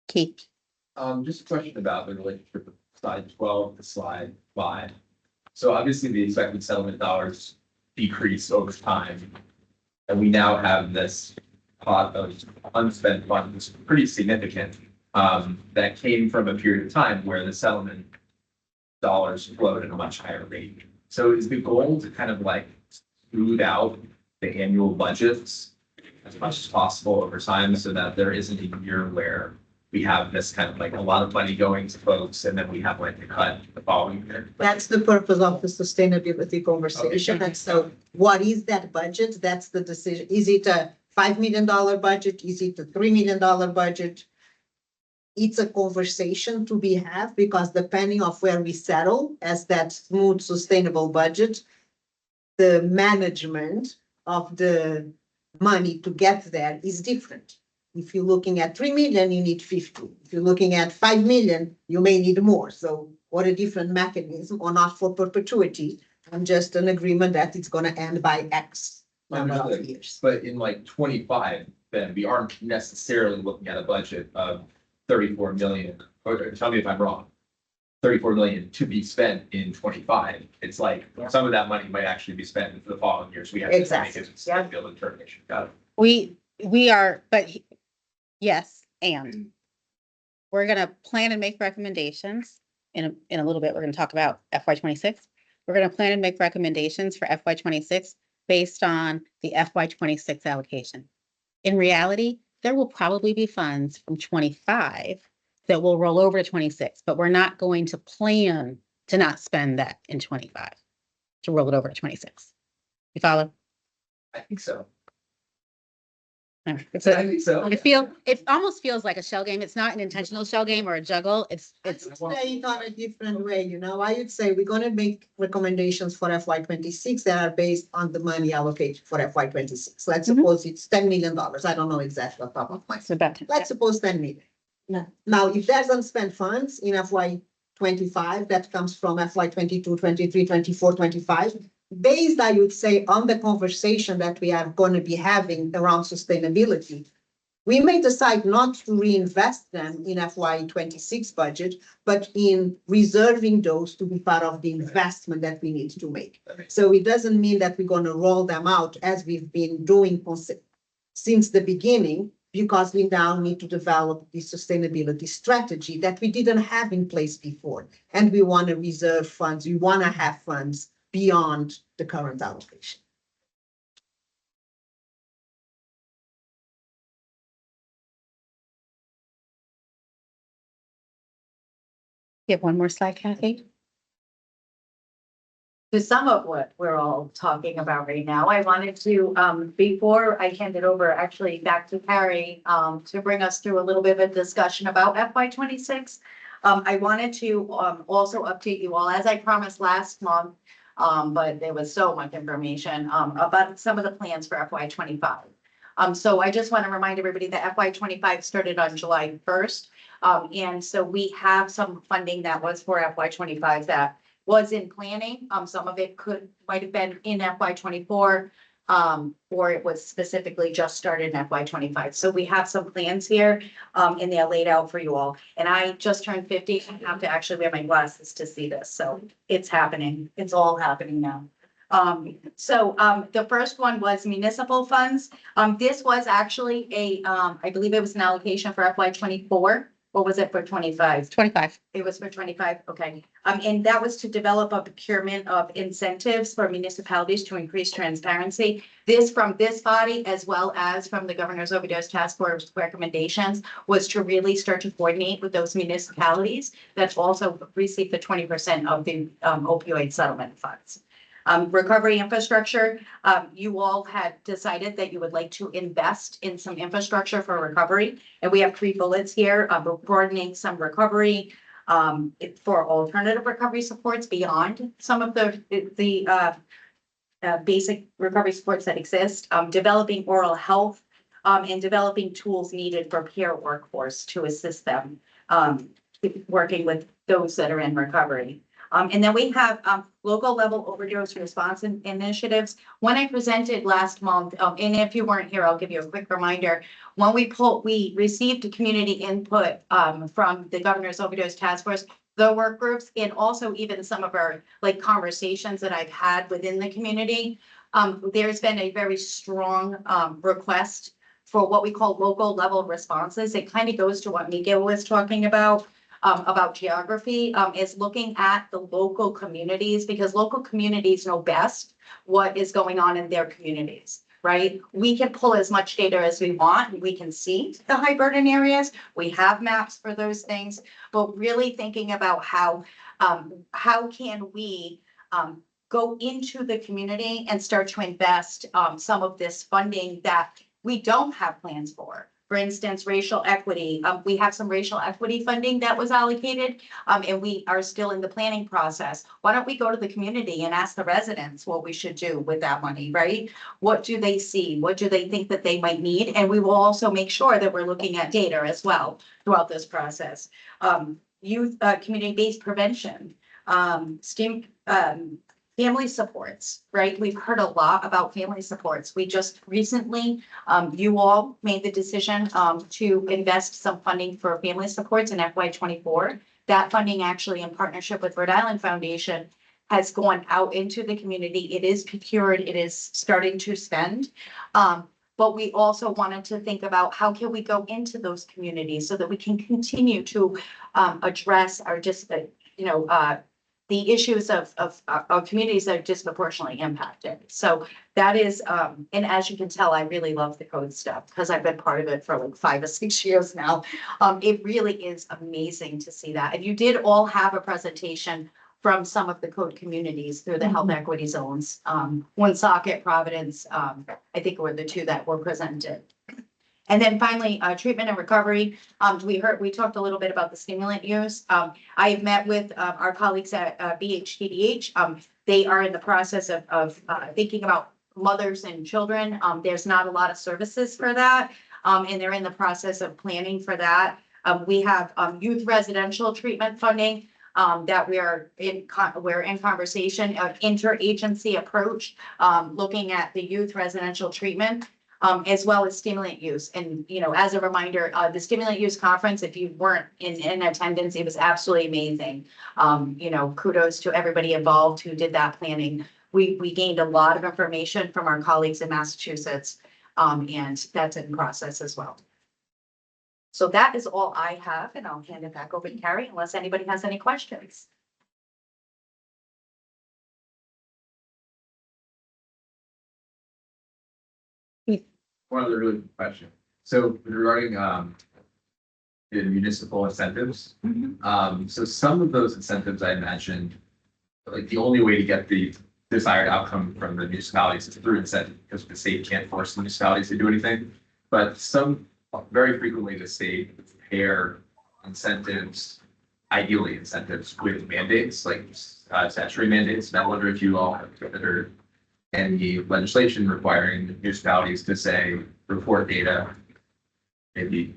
Keith. Just a question about the relationship with slide 12 to slide 5. So obviously the expected settlement dollars decrease over time. And we now have this pot of unspent funds, pretty significant, that came from a period of time where the settlement dollars flowed at a much higher rate. So is the goal to kind of like smooth out the annual budgets as much as possible over time so that there isn't a year where we have this kind of like a lot of money going to folks and then we have like a cut the following year? That's the purpose of the sustainability conversation. And so what is that budget? That's the decision. Is it a $5 million budget? Is it a $3 million budget? It's a conversation to be had, because depending on where we settle as that smooth, sustainable budget, the management of the money to get there is different. If you're looking at 3 million, you need 50. If you're looking at 5 million, you may need more. So what a different mechanism, or not for perpetuity, and just an agreement that it's going to end by X number of years. But in like 25, then we aren't necessarily looking at a budget of 34 million. Or tell me if I'm wrong. 34 million to be spent in 25. It's like some of that money might actually be spent for the following years. We have to make Exactly. it Yeah. a field determination. Got it. We are, but yes, and we're gonna plan and make recommendations. In a little bit, we're gonna talk about FY 26. We're gonna plan and make recommendations for FY 26 based on the FY 26 allocation. In reality, there will probably be funds from 25 that will roll over to 26, but we're not going to plan to not spend that in 25 to roll it over to 26. You follow? I think so. It's I think so. it almost feels like a shell game. It's not an intentional shell game or a juggle. It's I would say it on a different way, I would say we're gonna make recommendations for FY 26 that are based on the money allocated for FY 26. Let's Mhm. suppose it's $10 million. I don't know exactly off the top of my head. it's about Let's suppose 10 million. No. Now, if there's unspent funds in FY 25, that comes from FY 22, 23, 24, 25. Based, I would say, on the conversation that we are going to be having around sustainability, we may decide not to reinvest them in FY 26 budget, but in reserving those to be part of the investment that we need to make. So it doesn't mean that we're going to roll them out as we've been doing since the beginning, because we now need to develop the sustainability strategy that we didn't have in place before. And we want to reserve funds, we want to have funds beyond the current allocation. You have one more slide, Kathy? To sum up what we're all talking about right now, I wanted to, before I hand it over, actually back to Carrie, to bring us through a little bit of a discussion about FY 26. I wanted to, also update you all, as I promised last month, but there was so much information, about some of the plans for FY 25. So I just want to remind everybody that FY 25 started on July 1st. And so we have some funding that was for FY 25 that was in planning. Some of it might have been in FY 24, or it was specifically just started in FY 25. So we have some plans here, and they're laid out for you all. And I just turned 50. I have to actually wear my glasses to see this. So it's happening. It's all happening now. So the first one was municipal funds. This was actually I believe it was an allocation for FY 24. Or was it for 25? 25. It was for 25, okay. And that was to develop a procurement of incentives for municipalities to increase transparency. This from this body, as well as from the Governor's Overdose Task Force recommendations, was to really start to coordinate with those municipalities that also receive the 20% of the opioid settlement funds. Recovery infrastructure, you all had decided that you would like to invest in some infrastructure for recovery. And we have 3 bullets here, broadening some recovery for alternative recovery supports beyond some of the basic recovery supports that exist, developing oral health, and developing tools needed for peer workforce to assist them working with those that are in recovery. And then we have local level overdose response initiatives. When I presented last month, and if you weren't here, I'll give you a quick reminder. When we received community input from the Governor's Overdose Task Force, the work groups, and also even some of our conversations that I've had within the community. There's been a very strong request for what we call local level responses. It kind of goes to what Miguel was talking about geography, is looking at the local communities, because local communities know best what is going on in their communities, right? We can pull as much data as we want. We can see the high burden areas. We have maps for those things, but really thinking about how can we go into the community and start to invest some of this funding that we don't have plans for. For instance, racial equity. We have some racial equity funding that was allocated, and we are still in the planning process. Why don't we go to the community and ask the residents what we should do with that money, right? What do they see? What do they think that they might need? And we will also make sure that we're looking at data as well throughout this process. Youth, community-based prevention, family supports, right? We've heard a lot about family supports. We just recently, you all made the decision to invest some funding for family supports in FY 24. that funding actually in partnership with Rhode Island Foundation has gone out into the community. It is procured, it is starting to spend. But we also wanted to think about how can we go into those communities so that we can continue to address our the issues of our communities that are disproportionately impacted. So that is, and as you can tell, I really love the code stuff because I've been part of it for like 5 or 6 years now. It really is amazing to see that. And you did all have a presentation from some of the code communities through the health equity zones. Woonsocket, Providence, I think were the 2 that were presented. And then finally, treatment and recovery. We talked a little bit about the stimulant use. I have met with our colleagues at BHTDH. They are in the process of thinking about mothers and children. There's not a lot of services for that. And they're in the process of planning for that. We have youth residential treatment funding that we're in conversation of interagency approach, looking at the youth residential treatment. As well as stimulant use. And, as a reminder, the stimulant use conference, if you weren't in attendance, it was absolutely amazing. Kudos to everybody involved who did that planning. We gained a lot of information from our colleagues in Massachusetts, and that's in process as well. So that is all I have, and I'll hand it back over to Carrie unless anybody has any questions. One other really good question. So regarding the municipal incentives, so some of those incentives I mentioned, like the only way to get the desired outcome from the municipalities is through incentive because the state can't force the municipalities to do anything. But very frequently the state pair incentives, ideally incentives with mandates, like statutory mandates. And I wonder if you all have considered any legislation requiring municipalities to say report data. Maybe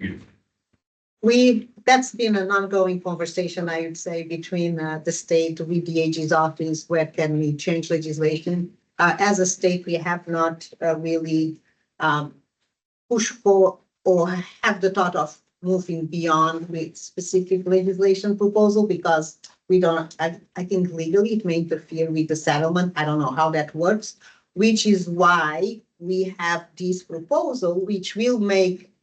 that's been an ongoing conversation, I would say, between the state with the AG's office, where can we change legislation? As a state, we have not really pushed for or have the thought of moving beyond with specific legislation proposal because we don't, I think legally it may interfere with the settlement. I don't know how that works, which is why we have this proposal, which will make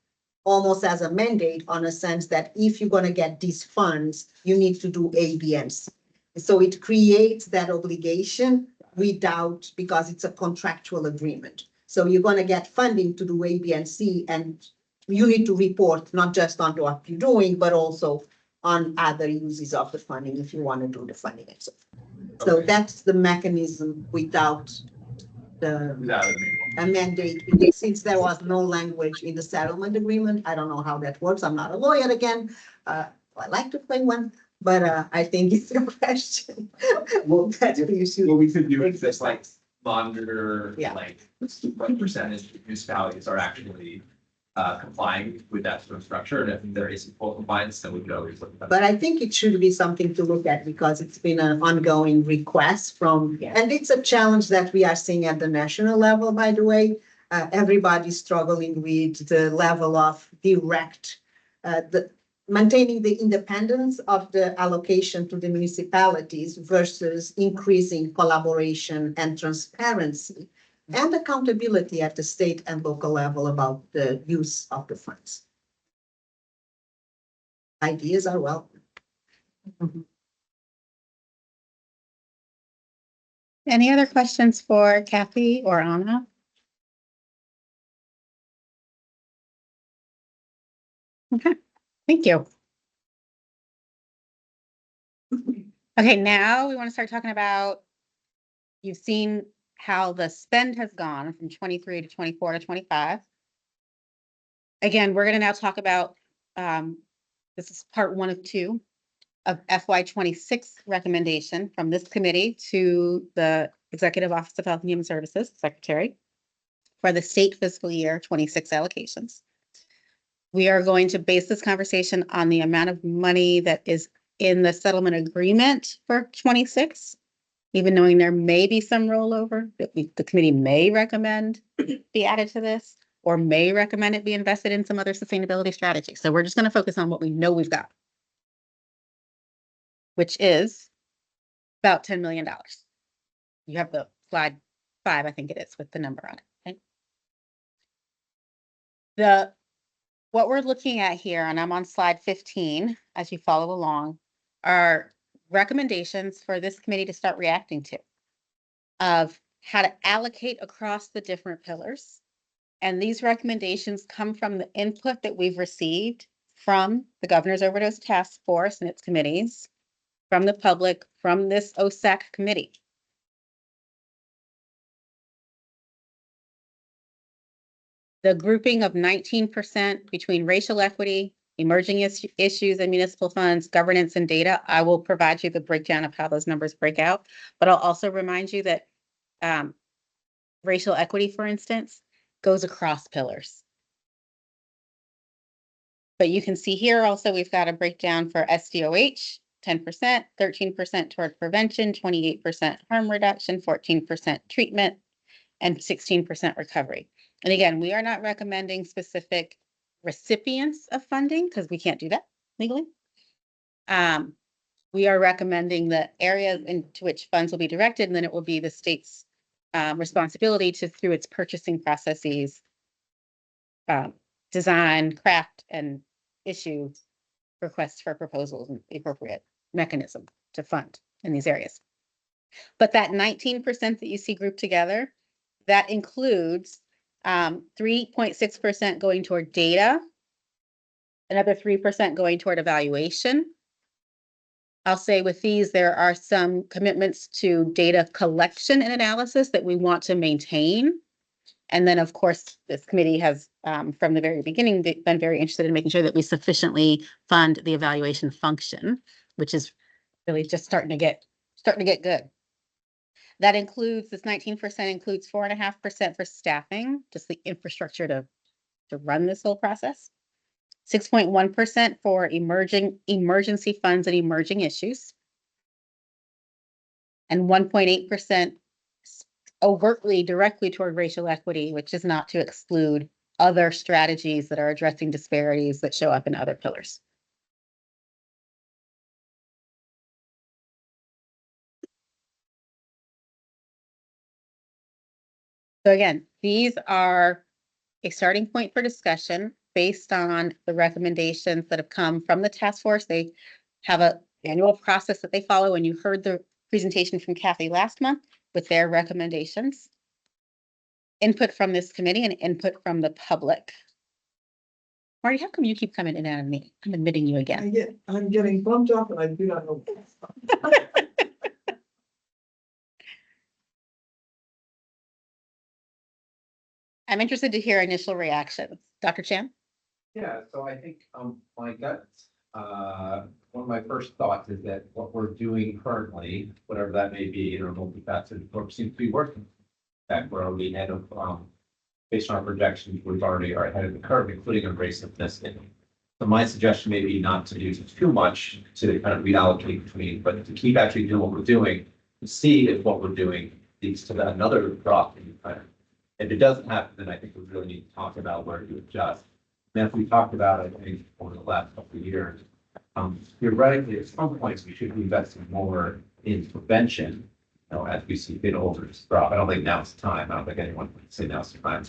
almost as a mandate on a sense that if you're going to get these funds, you need to do A, B, and C. So it creates that obligation because it's a contractual agreement. So you're going to get funding to do A, B, and C, and you need to report not just on what you're doing, but also on other uses of the funding if you want to do the funding itself. Okay. So that's the mechanism without the mandate, because since there was no language in the settlement agreement, I don't know how that works. I'm not a lawyer again. I like to play one, but I think it's a question. Well, what we could do is just like monitor, like what percentage of municipalities are actually complying with that sort of structure, and if there isn't full compliance, then we could always look at that. But I think it should be something to look at because it's been an ongoing request and it's a challenge that we are seeing at the national level, by the way. Everybody's struggling with the level of maintaining the independence of the allocation to the municipalities versus increasing collaboration and transparency and accountability at the state and local level about the use of the funds. Ideas are welcome. Any other questions for Kathy or Anna? Okay, thank you. Okay, now we want to start talking about, you've seen how the spend has gone from 23 to 24 to 25. Again, we're going to now talk about, this is part 1 of 2 of FY26 recommendation from this committee to the Executive Office of Health and Human Services Secretary for the state fiscal year 26 allocations. We are going to base this conversation on the amount of money that is in the settlement agreement for 26, even knowing there may be some rollover that the committee may recommend be added to this, or may recommend it be invested in some other sustainability strategy. So we're just going to focus on what we know we've got. which is about $10 million. You have the slide 5, I think it is, with the number on it. Okay? What we're looking at here, and I'm on slide 15 as you follow along, are recommendations for this committee to start reacting to of how to allocate across the different pillars. And these recommendations come from the input that we've received from the Governor's Overdose Task Force and its committees, from the public, from this OSAC committee. The grouping of 19% between racial equity, emerging issues and municipal funds, governance and data, I will provide you the breakdown of how those numbers break out. But I'll also remind you that racial equity, for instance, goes across pillars. But you can see here also we've got a breakdown for SDOH, 10%, 13% toward prevention, 28% harm reduction, 14% treatment, and 16% recovery. And again, we are not recommending specific recipients of funding because we can't do that legally. We are recommending the areas into which funds will be directed, and then it will be the state's responsibility to, through its purchasing processes, design, craft, and issue requests for proposals and the appropriate mechanism to fund in these areas. But that 19% that you see grouped together, that includes 3.6% going toward data, another 3% going toward evaluation. I'll say with these, there are some commitments to data collection and analysis that we want to maintain. And then, of course, this committee has, from the very beginning, been very interested in making sure that we sufficiently fund the evaluation function, which is really just starting to get good. That includes, this 19% includes 4.5% for staffing, just the infrastructure to run this whole process. 6.1% for emergency funds and emerging issues. And 1.8% overtly, directly toward racial equity, which is not to exclude other strategies that are addressing disparities that show up in other pillars. So again, these are a starting point for discussion based on the recommendations that have come from the task force. They have an annual process that they follow, and you heard the presentation from Kathy last month with their recommendations. Input from this committee and input from the public. Marty, how come you keep coming in and out of me? I'm admitting you again. I'm getting bumped off and I do not know. I'm interested to hear initial reactions. Dr. Chan? Yeah, so I think, my gut, one of my first thoughts is that what we're doing currently, whatever that may be, in our multifaceted approach seems to be working. That we're already ahead of, based on our projections, we already are ahead of the curve, including on race and ethnicity. So my suggestion may be not to do too much to kind of reallocate between, but to keep actually doing what we're doing, to see if what we're doing leads to another drop in kind of. If it doesn't happen, then I think we really need to talk about where to adjust. And as we talked about, I think, over the last couple of years, theoretically, at some points, we should be investing more in prevention, you know, as we see bid holders drop. I don't think now's the time. I don't think anyone would say now's the time.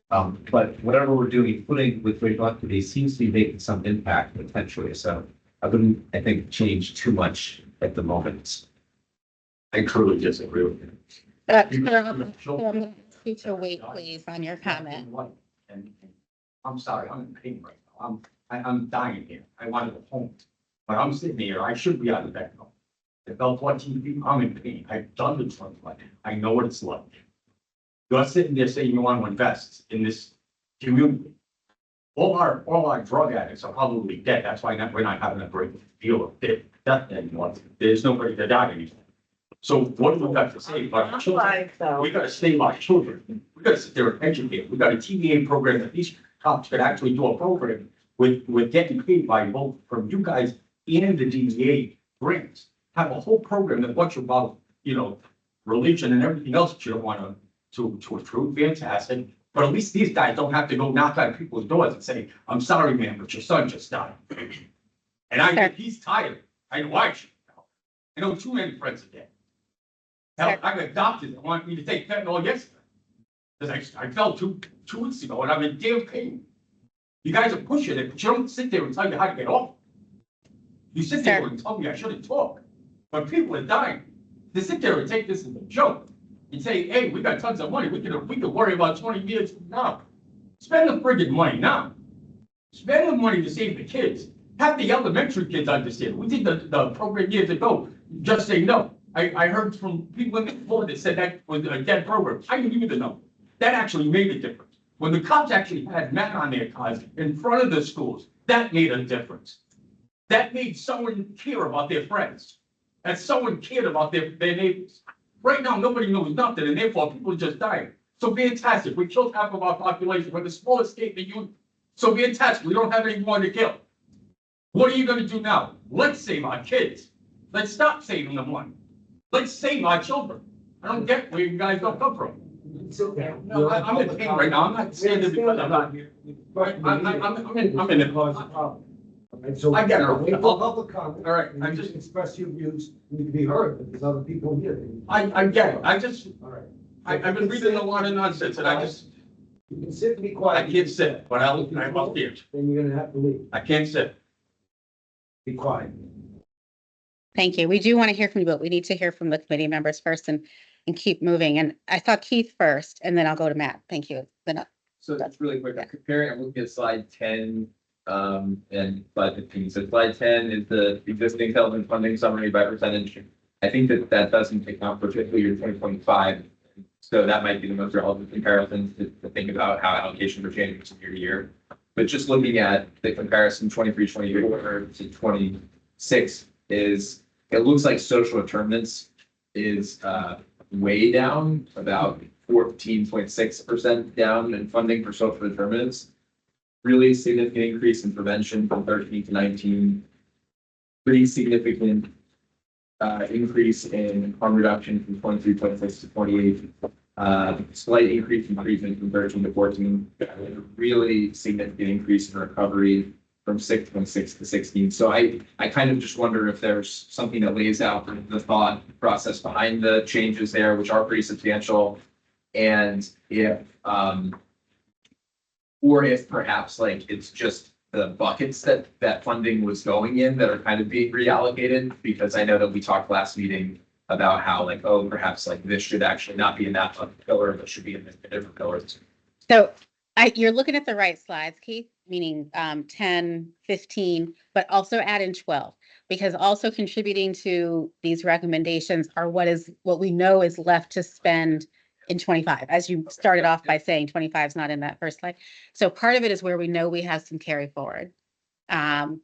But whatever we're doing, including with racial equity, seems to be making some impact potentially. So I wouldn't, I think, change too much at the moment. I truly disagree with you. To wait, please, on your comment. And I'm sorry, I'm in pain right now. I'm dying here. I want to go home. But I'm sitting here, I should be out of bed now. I felt 14 feet, I'm in pain. I've done the drug life. I know what it's like. You're sitting there saying you want to invest in this community. All our drug addicts are probably dead. That's why we're not having a great deal of death anymore. There's nobody to die anymore. So what do we got to save our children? We gotta save our children. We gotta sit there and educate. We got a TVA program that these cops could actually do a program with getting paid by both from you guys and the DEA grants. Have a whole program that what you about, you know, religion and everything else that you don't want to approve. Fantastic. But at least these guys don't have to go knock on people's doors and say, I'm sorry, man, but your son just died. And I think he's tired. I know I should. I know too many friends are dead. Hell, I got doctors that want me to take fentanyl yesterday. Because I fell 2 weeks ago and I'm in damn pain. You guys are pushing it, but you don't sit there and tell you how to get off. You sit there and tell me I shouldn't talk. But people are dying. They sit there and take this as a joke. And say, hey, we got tons of money. We could worry about 20 years from now. Spend the friggin' money now. Spend the money to save the kids. Have the elementary kids understand. We did the program years ago. Just say no. I heard from people in the board that said that was a dead program. I didn't even know. That actually made a difference. When the cops actually had men on their cars in front of the schools, that made a difference. That made someone care about their friends. And someone cared about their neighbors. Right now, nobody knows nothing, and therefore people are just dying. So fantastic. We killed half of our population. We're the smallest state in the union. So fantastic. We don't have any more to kill. What are you going to do now? Let's save our kids. Let's stop saving them money. Let's save our children. I don't get where you guys don't come from. No, I'm in pain right now. I'm not saying this because I'm not here. I'm in it. And so. I get it. Wait for public comment. All right, And I you just- just express your views, need to be heard, but there's other people here. I get it. All right. I've been reading a lot of nonsense and You can sit and be I quiet. can't sit, but I'm here. Then you're gonna have to leave. I can't sit. Be quiet. Thank you. We do want to hear from you, but we need to hear from the committee members first and keep moving. And I saw Keith first, and then I'll go to Matt. Thank you. Then So that's really quick, Yeah. comparing, I'm looking at slide 10, and slide 15. So slide 10 is the existing settlement funding summary by percentage. I think that doesn't account for fiscal year 2025. So that might be the most relevant comparison to think about how allocations are changing from year to year. But just looking at the comparison 23, 24 to 26 is, it looks like social determinants is way down, about 14.6% down in funding for social determinants. Really significant increase in prevention from 13 to 19. Pretty significant increase in harm reduction from 23.6 to 28. Slight increase in treatment from 13 to 14. A really significant increase in recovery from 6.6 to 16. So I kind of just wonder if there's something that lays out the thought process behind the changes there, which are pretty substantial. And if, or if perhaps like it's just the buckets that funding was going in that are kind of being reallocated, because I know that we talked last meeting about how like, oh, perhaps like this should actually not be in that pillar, but should be in a different pillar. So you're looking at the right slides, Keith, meaning 10, 15, but also add in 12, because also contributing to these recommendations are what we know is left to spend in 25, as you started off by saying 25 is not in that first slide. So part of it is where we know we have some carry forward. And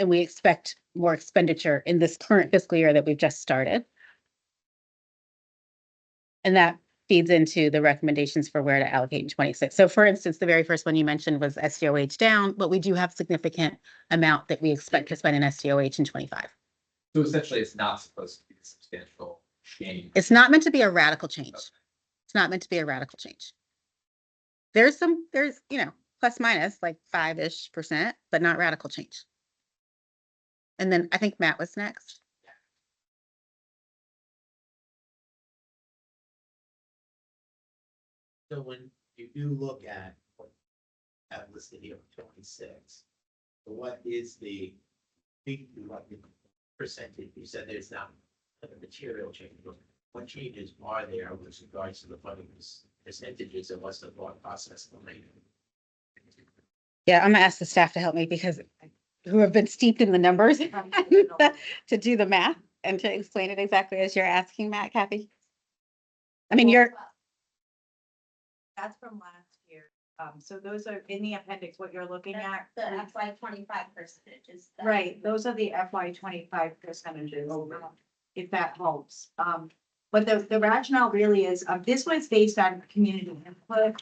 we expect more expenditure in this current fiscal year that we've just started. And that feeds into the recommendations for where to allocate in 26. So for instance, the very first one you mentioned was SDOH down, but we do have significant amount that we expect to spend in SDOH in 25. So essentially, it's not supposed to be a substantial change. It's not meant to be a radical change. It's not meant to be a radical change. There's plus minus like 5-ish%, but not radical change. And then I think Matt was next. So when you do look at what I have listed here, 26, so what is the big percentage? You said there's not a material change, but what changes are there with regards to the funding percentages and what's the thought process later? Yeah, I'm gonna ask the staff to help me because who have been steeped in the numbers to do the math and to explain it exactly as you're asking, Matt, Kathy. I mean, That's from last year. So those are in the appendix, what you're looking at. The FY 25 percentages. Right, those are the FY 25 percentages, if that helps. But the rationale really is, this was based on community input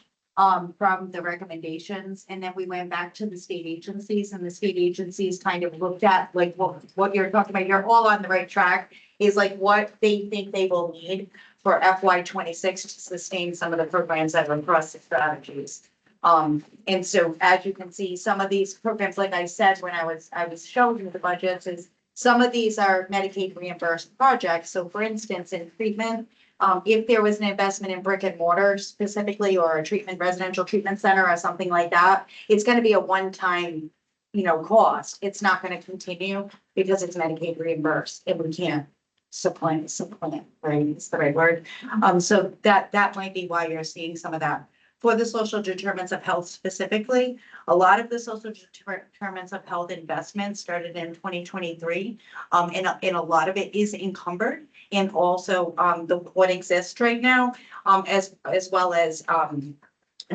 from the recommendations, and then we went back to the state agencies, and the state agencies kind of looked at like what you're talking about. You're all on the right track, is like what they think they will need for FY 26 to sustain some of the programs that are across the strategies. And so as you can see, some of these programs, like I said, when I was showing you the budgets, is Some of these are Medicaid reimbursed projects. So for instance, in treatment, if there was an investment in brick and mortar specifically, or a residential treatment center or something like that, it's gonna be a one-time, cost. It's not gonna continue because it's Medicaid reimbursed and we can't supplant, right? It's the right word. So that might be why you're seeing some of that. For the social determinants of health specifically, a lot of the social determinants of health investments started in 2023. And a lot of it is encumbered, and also what exists right now, as well as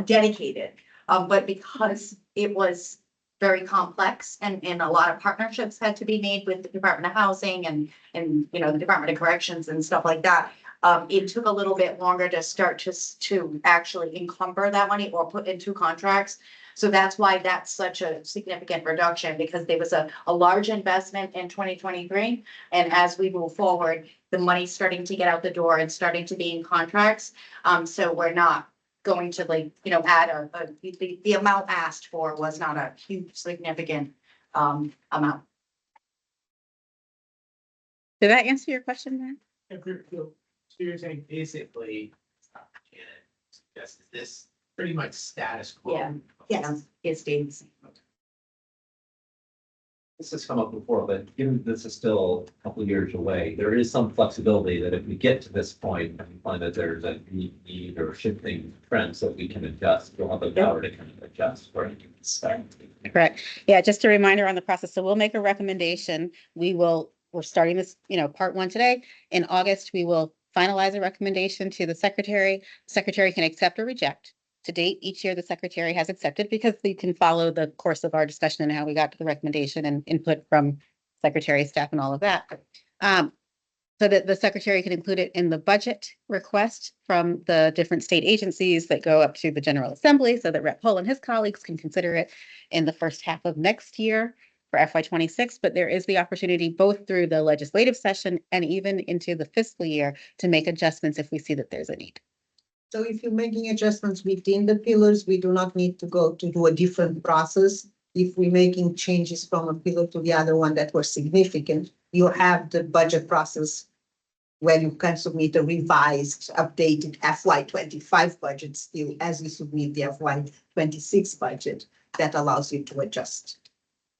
dedicated. But because it was very complex, and a lot of partnerships had to be made with the Department of Housing and the Department of Corrections and stuff like that. It took a little bit longer to start to actually encumber that money or put into contracts. So that's why that's such a significant reduction, because there was a large investment in 2023. And as we move forward, the money's starting to get out the door and starting to be in contracts. So we're not going to add the amount asked for was not a huge significant amount. Did that answer your question, then? So you're saying basically, Janet, is this pretty much status quo? Yeah. Yes, it stays. This has come up before, but given this is still a couple of years away, there is some flexibility that if we get to this point and we find that there's a need or shifting trends that we can adjust, we'll have the power to kind of adjust for it. Correct. Yeah, just a reminder on the process. So we'll make a recommendation. We're starting this, part one today. In August, we will finalize a recommendation to the secretary. Secretary can accept or reject. To date, each year the secretary has accepted, because they can follow the course of our discussion and how we got to the recommendation and input from secretary, staff, and all of that. So that the secretary can include it in the budget request from the different state agencies that go up to the General Assembly, so that Rep. Hull and his colleagues can consider it in the first half of next year for FY26. But there is the opportunity both through the legislative session and even into the fiscal year to make adjustments if we see that there's a need. So if you're making adjustments within the pillars, we do not need to go to do a different process. If we're making changes from a pillar to the other one that were significant, you have the budget process where you can submit a revised, updated FY25 budget still as you submit the FY26 budget. That allows you to adjust.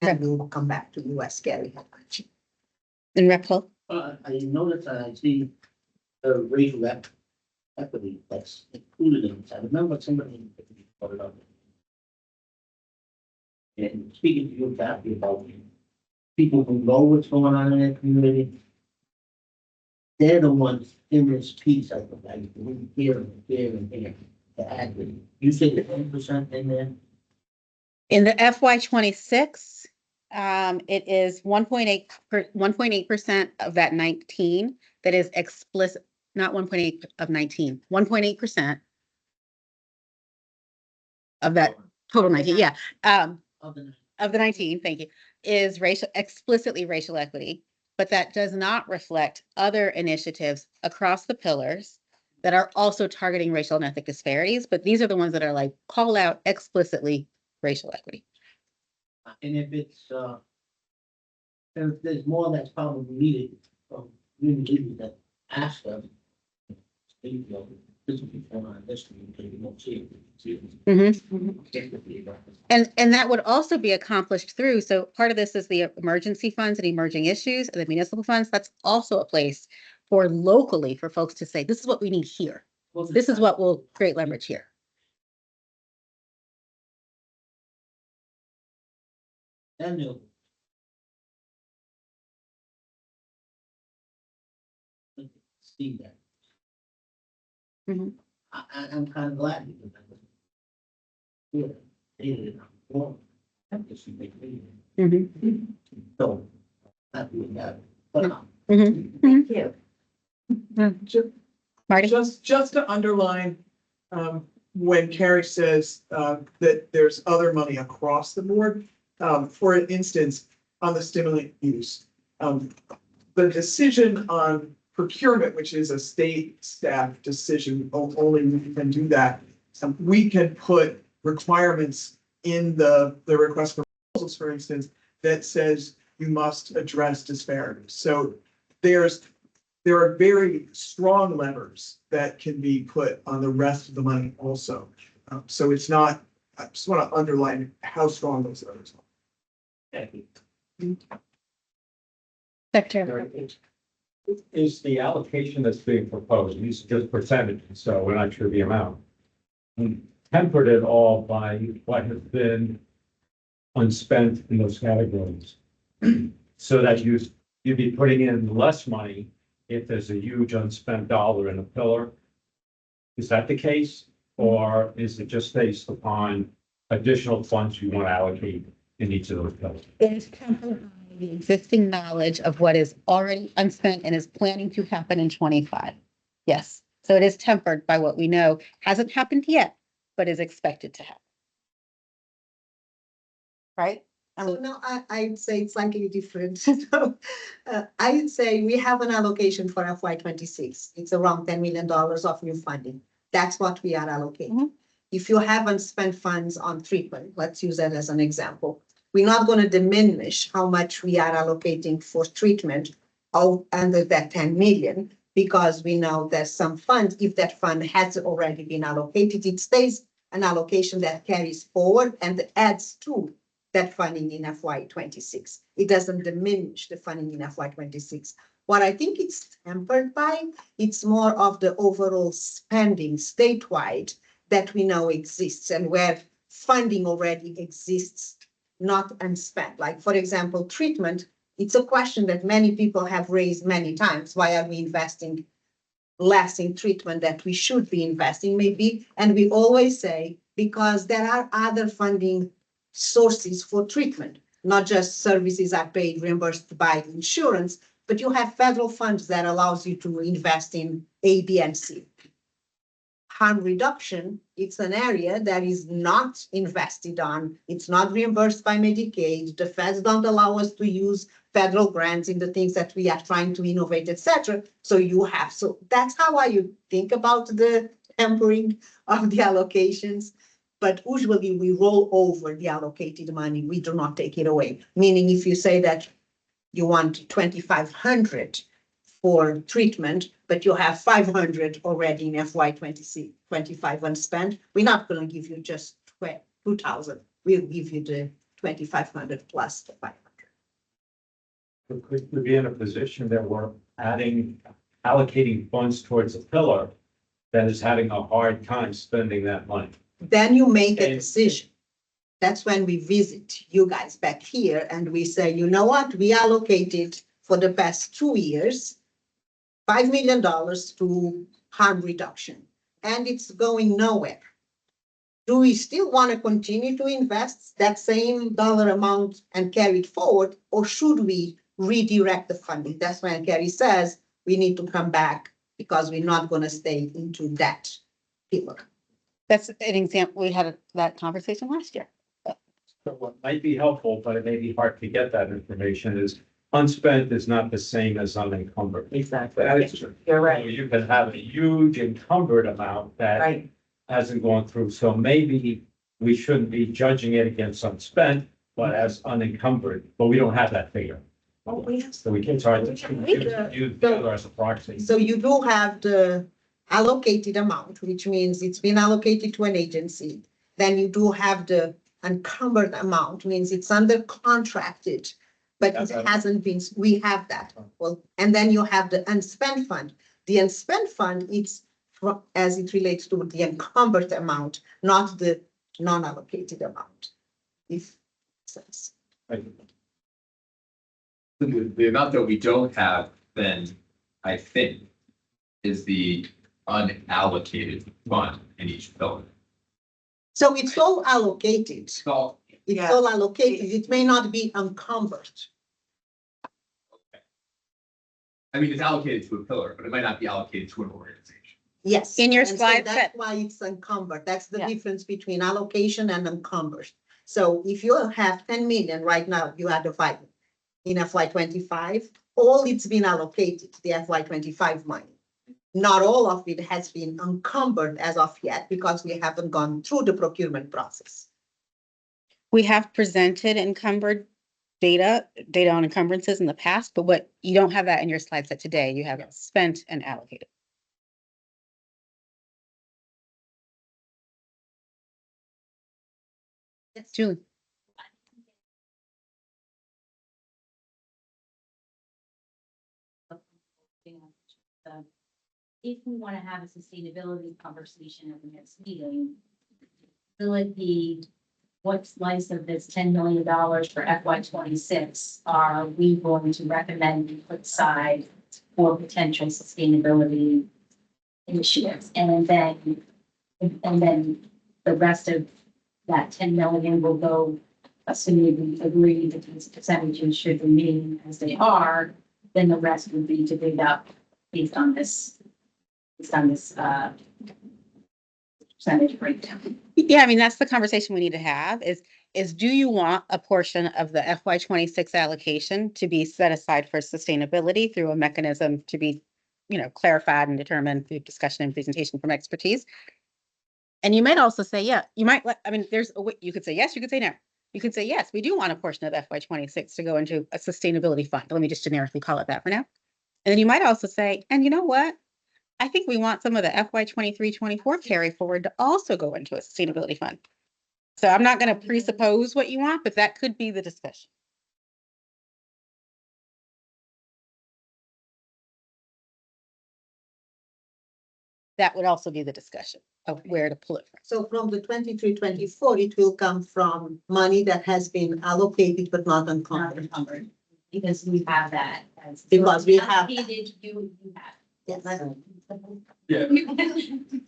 And we will come back to you as Gary. And Rep. Hull? I noticed I see the racial equity that's included in this. I remember somebody brought it up. And speaking to you, Kathy, about people who know what's going on in their community, they're the ones in this piece, I think, like, here and here and here, to add with. You say the 10% in there? In the FY26, it is 1.8% of that 19 that is explicit, not 1.8 of 19, 1.8% of that total 19, yeah. Of the 19, thank you, is explicitly racial equity, but that does not reflect other initiatives across the pillars that are also targeting racial and ethnic disparities. But these are the ones that are call out explicitly racial equity. And if it's, if there's more that's probably needed from communities that ask us, this will be on this community, we won't see it. And that would also be accomplished through, so part of this is the emergency funds and emerging issues and the municipal funds. That's also a place for locally for folks to say, this is what we need here. This is what will create leverage here. Then they'll see that. Mhm. I'm kind of glad because I was here, dated, well, I'm just make me. So, happy with that. But, Thank you. Marty? Just to underline, when Carrie says, that there's other money across the board, for instance, on the stimulant use. The decision on procurement, which is a state staff decision, only we can do that. We can put requirements in the request for proposals, for instance, that says you must address disparities. So there are very strong levers that can be put on the rest of the money also. So it's not, I just want to underline how strong those levers are. Secretary. Is the allocation that's being proposed, these are just percentages, so we're not sure the amount. Tempered at all by what has been unspent in those categories. So that you'd be putting in less money if there's a huge unspent dollar in a pillar. Is that the case? Or is it just based upon additional funds you want to allocate in each of those pillars? It is tempered by the existing knowledge of what is already unspent and is planning to happen in 25. Yes, so it is tempered by what we know hasn't happened yet, but is expected to happen. Right? So no, I'd say it's slightly different. So, I'd say we have an allocation for FY 26. It's around $10 million of new funding. That's what we are allocating. Mhm. If you haven't spent funds on treatment, let's use that as an example. We're not going to diminish how much we are allocating for treatment under that 10 million, because we know there's some fund, if that fund has already been allocated, it stays an allocation that carries forward and adds to that funding in FY 26. It doesn't diminish the funding in FY 26. What I think it's tempered by, it's more of the overall spending statewide that we know exists and where funding already exists, not unspent. Like, for example, treatment, it's a question that many people have raised many times. Why are we investing less in treatment that we should be investing maybe? And we always say, because there are other funding sources for treatment, not just services are paid, reimbursed by insurance, but you have federal funds that allows you to invest in A, B, and C. Harm reduction, it's an area that is not invested on. It's not reimbursed by Medicaid. The feds don't allow us to use federal grants in the things that we are trying to innovate, etc. So that's how I think about the tempering of the allocations. But usually we roll over the allocated money. We do not take it away. Meaning if you say that you want 2,500 for treatment, but you have 500 already in FY 25 unspent, we're not going to give you just 2,000. We'll give you the 2,500 plus the 500. Could we be in a position that we're allocating funds towards a pillar that is having a hard time spending that money? Then you make a decision. That's when we visit you guys back here and we say, you know what, we allocated for the past 2 years, $5 million to harm reduction, and it's going nowhere. Do we still want to continue to invest that same dollar amount and carry it forward, or should we redirect the funding? That's when Gary says we need to come back because we're not going to stay into that pillar. That's an example. We had that conversation last year. So what might be helpful, but it may be hard to get that information, is unspent is not the same as unencumbered. Exactly. That is true. You're right. So you can have a huge encumbered amount that Right. hasn't gone through. So maybe we shouldn't be judging it against unspent, but as unencumbered, but we don't have that figure. Oh, we have. So we can try to use the other as a proxy. So you do have the allocated amount, which means it's been allocated to an agency. Then you do have the encumbered amount, means it's under contracted, but it hasn't been, we have that. Well, and then you have the unspent fund. The unspent fund, it's as it relates to the encumbered amount, not the non-allocated amount. If sense. The amount that we don't have then, I think, is the unallocated fund in each pillar. So it's all allocated. So, It's Yeah. all allocated. It may not be encumbered. I mean, it's allocated to a pillar, but it might not be allocated to an organization. Yes. In your And so slide that's set. why it's encumbered. That's the Yeah. difference between allocation and encumbered. So if you have 10 million right now, you had to fight in FY 25, all it's been allocated to the FY 25 money. Not all of it has been encumbered as of yet because we haven't gone through the procurement process. We have presented encumbered data on encumbrances in the past, but what, you don't have that in your slide set today. You have it spent and allocated. Yes, Julie. If we want to have a sustainability conversation at the next meeting, will it be what slice of this $10 million for FY 26 are we going to recommend we put aside for potential sustainability initiatives? And then the rest of that 10 million will go, assuming we agree that these percentages should remain as they are, then the rest would be divvied up based on this percentage breakdown. Yeah, I mean, that's the conversation we need to have is do you want a portion of the FY 26 allocation to be set aside for sustainability through a mechanism to be, clarified and determined through discussion and presentation from expertise? And you might also say, yeah, you might, there's a way, you could say yes, you could say no. You could say, yes, we do want a portion of FY 26 to go into a sustainability fund. Let me just generically call it that for now. And then you might also say, and you know what? I think we want some of the FY 23-24 carry forward to also go into a sustainability fund. So I'm not going to presuppose what you want, but that could be the discussion. That would also be the discussion of where to pull it from. So from the 23-24, it will come from money that has been allocated but not Not encumbered. encumbered, because we have that. Because we have- Allocated, you have. Yes. Yeah.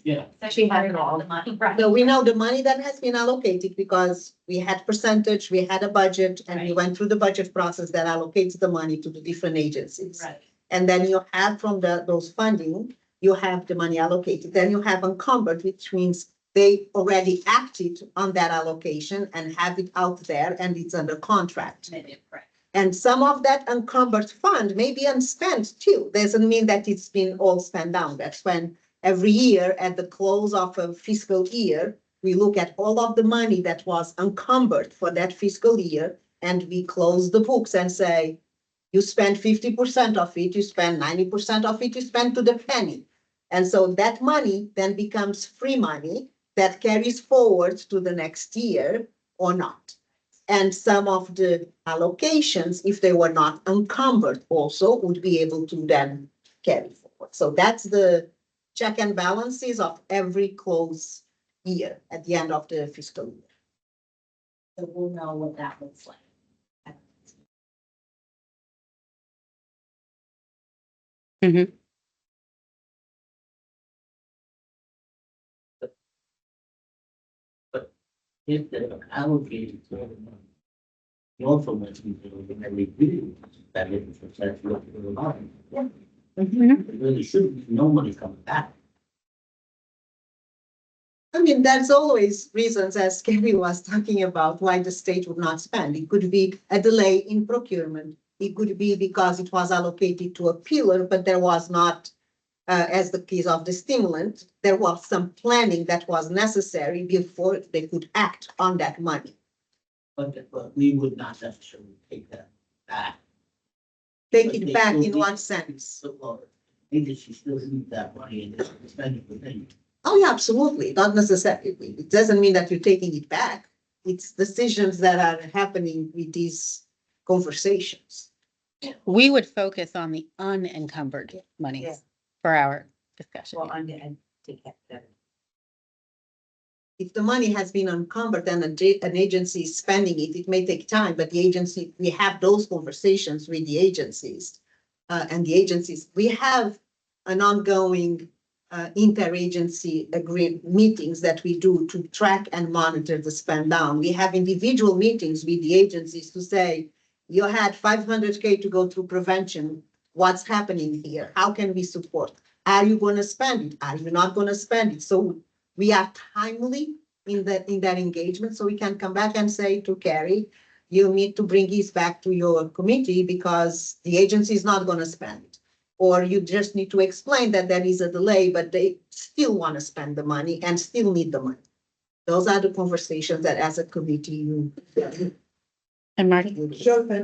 Yeah. So she had all the money, right? So we know the money that has been allocated because we had percentage, we had a budget, and we Right. went through the budget process that allocates the money to the different agencies. Right. And then you have from those funding, you have the money allocated, then you have encumbered, which means they already acted on that allocation and have it out there and it's under contract. Maybe, right. And some of that encumbered fund may be unspent too. Doesn't mean that it's been all spent down. That's when every year at the close of a fiscal year, we look at all of the money that was encumbered for that fiscal year and we close the books and say, you spend 50% of it, you spend 90% of it, you spend to the penny. And so that money then becomes free money that carries forward to the next year or not. And some of the allocations, if they were not encumbered also, would be able to then carry forward. So that's the check and balances of every close year at the end of the fiscal year. So we'll know what that looks like. Mhm. If they're allocated to the money. You also mentioned that we do that if it's actually up to the line. Mhm. There really should be no money coming back. I mean, there's always reasons, as Kevin was talking about, why the state would not spend. It could be a delay in procurement. It could be because it was allocated to a pillar, but there was not, as the case of the stimulant, there was some planning that was necessary before they could act on that money. But we would not necessarily take that back. Take But it they back still in need- one sense. So, agency still need that money and they spend it within. Oh, yeah, absolutely. Not necessarily. It doesn't mean that you're taking it back. It's decisions that are happening with these conversations. We would focus on the unencumbered Yeah. monies for our discussion. Well, I'm gonna take that. If the money has been encumbered and an agency is spending it, it may take time, but the agency, we have those conversations with the agencies. And the agencies, we have an ongoing interagency meetings that we do to track and monitor the spend down. We have individual meetings with the agencies to say, you had 500K to go through prevention. What's happening here? How can we support? Are you going to spend it? Are you not going to spend it? So we are timely in that engagement, so we can come back and say to Carrie, you need to bring this back to your committee because the agency is not going to spend it. Or you just need to explain that there is a delay, but they still want to spend the money and still need the money. Those are the conversations that as a committee you. And Marty?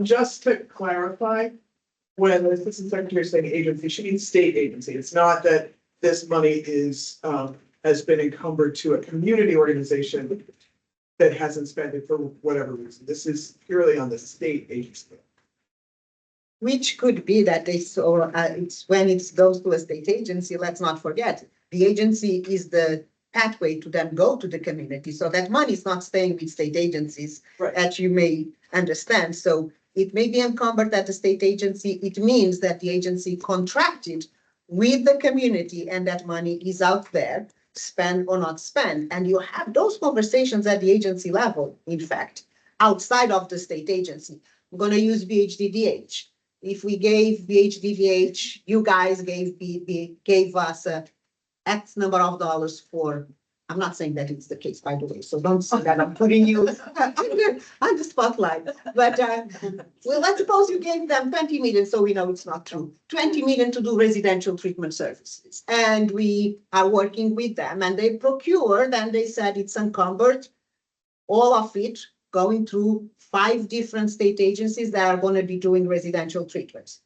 Just to clarify, when the assistant secretary is saying agency, she means state agency. It's not that this money is, has been encumbered to a community organization that hasn't spent it for whatever reason. This is purely on the state agency. Which could be that they saw, it's when it goes to a state agency, let's not forget, the agency is the pathway to then go to the community. So that money is not staying with state agencies, Right. as you may understand. So it may be encumbered at the state agency. It means that the agency contracted with the community and that money is out there, spend or not spend. And you have those conversations at the agency level, in fact, outside of the state agency. I'm gonna use BHDDH. If we gave BHDDH, you guys gave us a X number of dollars for, I'm not saying that it's the case, by the way, so don't say that I'm putting you on the spotlight. But, well, let's suppose you gave them 20 million, so we know it's not true. 20 million to do residential treatment services. And we are working with them and they procured and they said it's encumbered, all of it going through 5 different state agencies that are going to be doing residential treatments.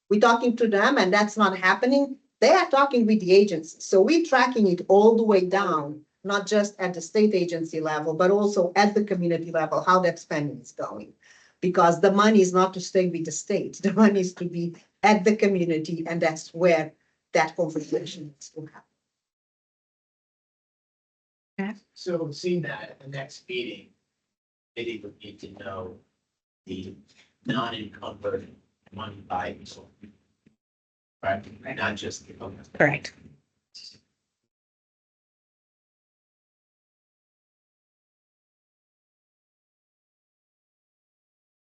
We're talking to them and that's not happening. They are talking with the agency. So we're tracking it all the way down, not just at the state agency level, but also at the community level, how that spending is going. Because the money is not to stay with the state. The money is to be at the community, and that's where that conversation needs to happen. So seeing that at the next meeting, maybe we need to know the non-encumbered money by. Right, not just. Correct.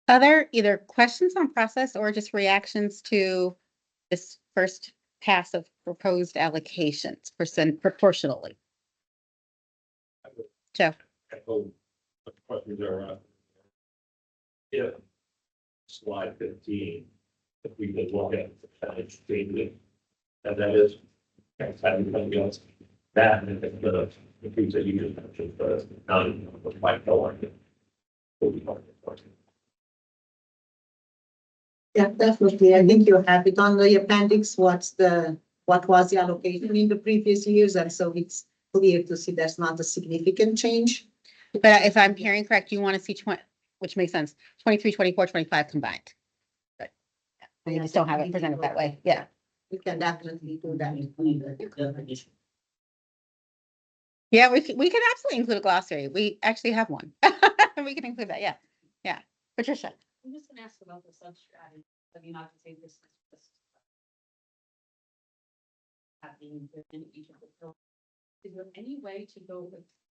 Other either questions on process or just reactions to this first pass of proposed allocations percent proportionally? Joe? Echo the questions are, yeah, slide 15, if we could look at the percentage changes, and that is, everybody else, that and the things that you just mentioned, the none of my color. Yeah, definitely. I think you have it on the appendix, what was the allocation in the previous years, and so it's clear to see there's not a significant change. But if I'm hearing correct, you want to see 20, which makes sense, 23, 24, 25 combined. But you just don't have it presented that way. Yeah. We can definitely do that. Yeah, we can absolutely include a glossary. We actually have one. We can include that. Yeah. Yeah. Patricia. I'm just gonna ask about the sub-strategy. I mean, not to say this. Happening within each of the pillars. Is there any way to go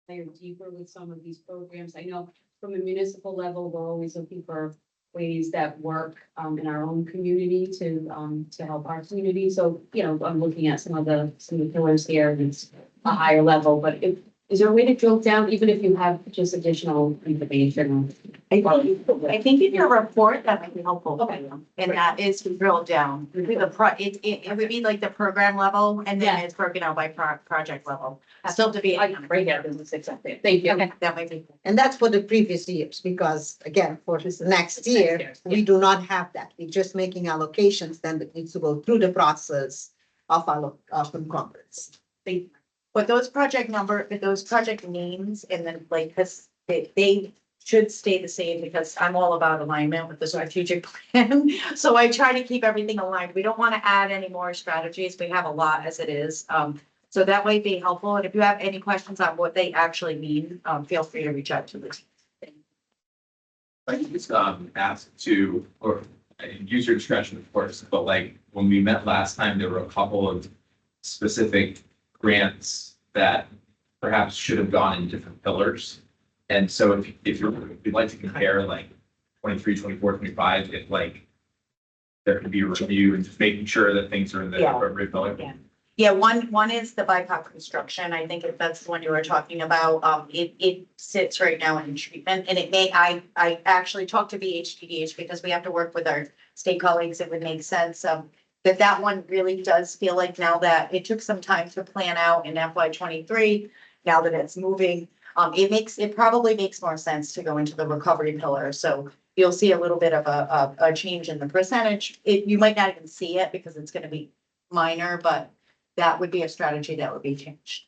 layer deeper with some of these programs? I know from a municipal level, we're always looking for ways that work in our own community to help our community. So, you know, I'm looking at some of the pillars here, and it's a higher level, but is there a way to drill down, even if you have just additional information? I think in your report, that might be helpful. Okay. And that is to drill down. It would be like the program level, and then Yeah. it's broken out by project level. Still to be. I can break out this exactly. Thank you. Okay. That might be. And that's for the previous years, because again, for this next year, year, we do not have that. We're just making allocations, then it needs to go through the process of encumbrance. Thank you. But those project names and then like, cause they should stay the same because I'm all about alignment with the strategic plan. So I try to keep everything aligned. We don't want to add any more strategies. We have a lot as it is. So that might be helpful. And if you have any questions on what they actually mean, feel free to reach out to the team. I can just ask to, or use your discretion, of course, but like when we met last time, there were a couple of specific grants that perhaps should have gone in different pillars. And so if you'd like to compare like 23, 24, 25, if like there could be a review and just making sure that things are in the Yeah. appropriate pillar. Yeah, one is the BIPOC construction. I think if that's the one you were talking about, it sits right now in treatment, and I actually talked to BHDDH because we have to work with our state colleagues. It would make sense, that one really does feel like now that it took some time to plan out in FY 23, now that it's moving, it probably makes more sense to go into the recovery pillar. So you'll see a little bit of a change in the percentage. You might not even see it because it's gonna be minor, but that would be a strategy that would be changed.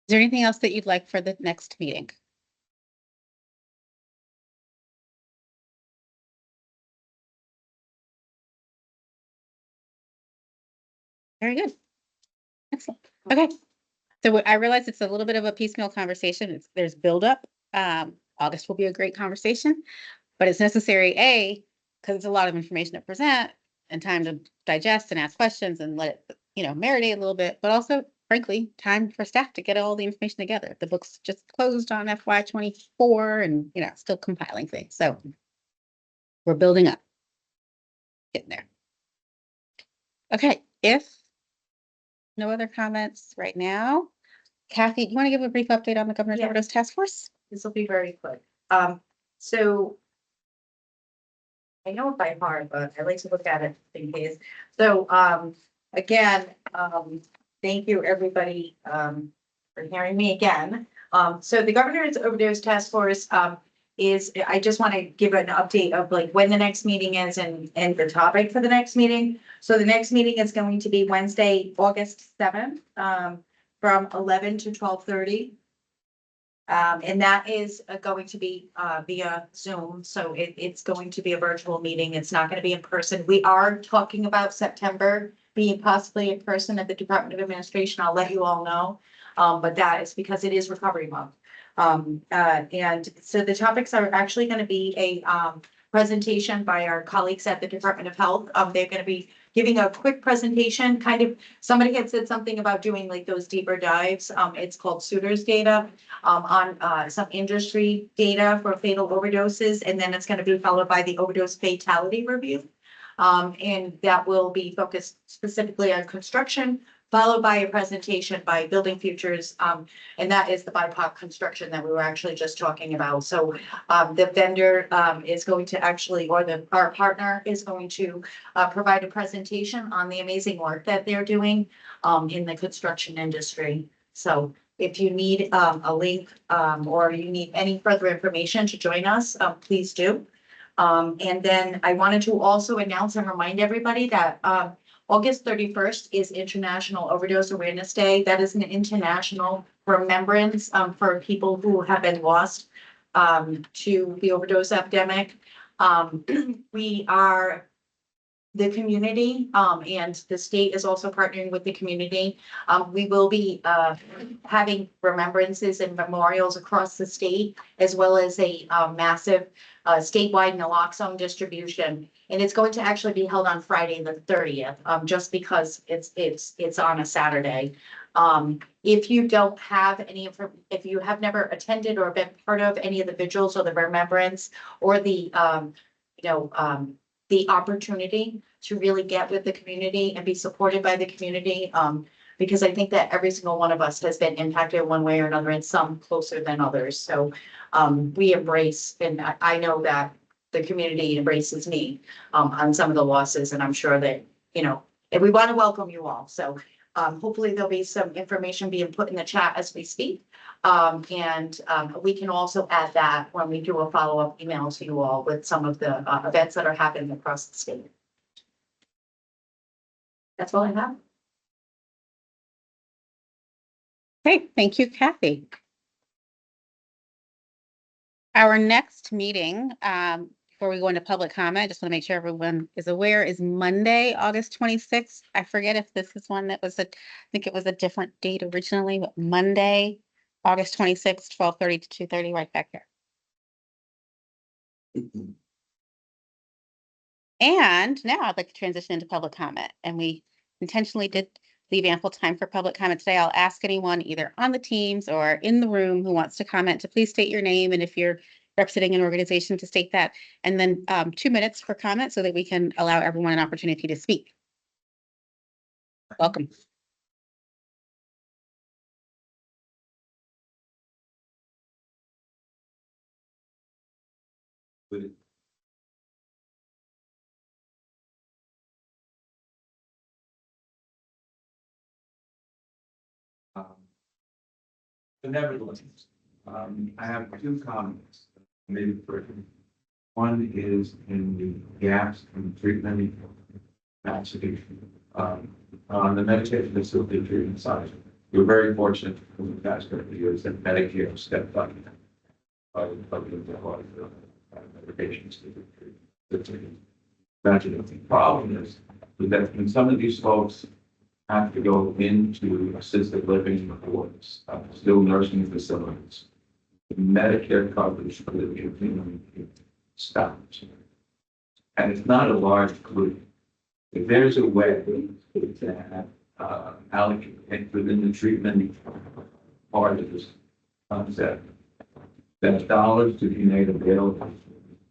Is there anything else that you'd like for the next meeting? Very good. Excellent. Okay. So I realize it's a little bit of a piecemeal conversation. There's buildup. August will be a great conversation, but it's necessary, A, because it's a lot of information to present and time to digest and ask questions and let it, marinate a little bit, but also, frankly, time for staff to get all the information together. The book's just closed on FY 24 and, still compiling things. So we're building up, getting there. Okay, if no other comments right now, Kathy, do you want to give a brief update on the Governor's Yeah. Overdose Task Force? This will be very quick. So I know it by heart, but I like to look at it in case. So, again, thank you, everybody, for hearing me again. So the Governor's Overdose Task Force, I just want to give an update of like when the next meeting is and the topic for the next meeting. So the next meeting is going to be Wednesday, August 7th, from 11 to 12:30. And that is going to be via Zoom, so it's going to be a virtual meeting. It's not going to be in person. We are talking about September being possibly in person at the Department of Administration. I'll let you all know. But that is because it is Recovery Month. And so the topics are actually going to be a presentation by our colleagues at the Department of Health. They're going to be giving a quick presentation, somebody had said something about doing like those deeper dives. It's called Suitors data, on some industry data for fatal overdoses. And then it's going to be followed by the overdose fatality review. And that will be focused specifically on construction, followed by a presentation by Building Futures. And that is the BIPOC construction that we were actually just talking about. So the vendor is going to actually, or our partner is going to provide a presentation on the amazing work that they're doing in the construction industry. So if you need a link or you need any further information to join us, please do. And then I wanted to also announce and remind everybody that August 31st is International Overdose Awareness Day. That is an international remembrance for people who have been lost to the overdose epidemic. We are the community, and the state is also partnering with the community. We will be having remembrances and memorials across the state, as well as a massive statewide naloxone distribution. And it's going to actually be held on Friday, the 30th, just because it's on a Saturday. If you don't have if you have never attended or been part of any of the vigils or the remembrance or the opportunity to really get with the community and be supported by the community. Because I think that every single one of us has been impacted one way or another, and some closer than others. So we embrace, and I know that the community embraces me on some of the losses, and I'm sure that, and we want to welcome you all. So hopefully there'll be some information being put in the chat as we speak. And we can also add that when we do a follow-up email to you all with some of the events that are happening across the state. That's all I have. Okay, thank you, Kathy. Our next meeting, before we go into public comment, just want to make sure everyone is aware, is Monday, August 26th. I forget if this is one that was I think it was a different date originally, but Monday, August 26th, 12:30 to 2:30, right back here. And now I'd like to transition into public comment. And we intentionally did leave ample time for public comment today. I'll ask anyone either on the Teams or in the room who wants to comment to please state your name, and if you're representing an organization, to state that. And then 2 minutes for comment so that we can allow everyone an opportunity to speak. Welcome. But nevertheless, I have two comments, maybe three. One is in the gaps in treatment capacity, on the medication facility treatment side. We're very fortunate in the past couple of years that Medicare stepped up. Medications. Imagine the problem is that when some of these folks have to go into assisted living or skilled nursing facilities, the Medicare coverage for the continuum stops. And it's not a large group. If there's a way to have allocate within the treatment part of this concept, that dollars to be made available,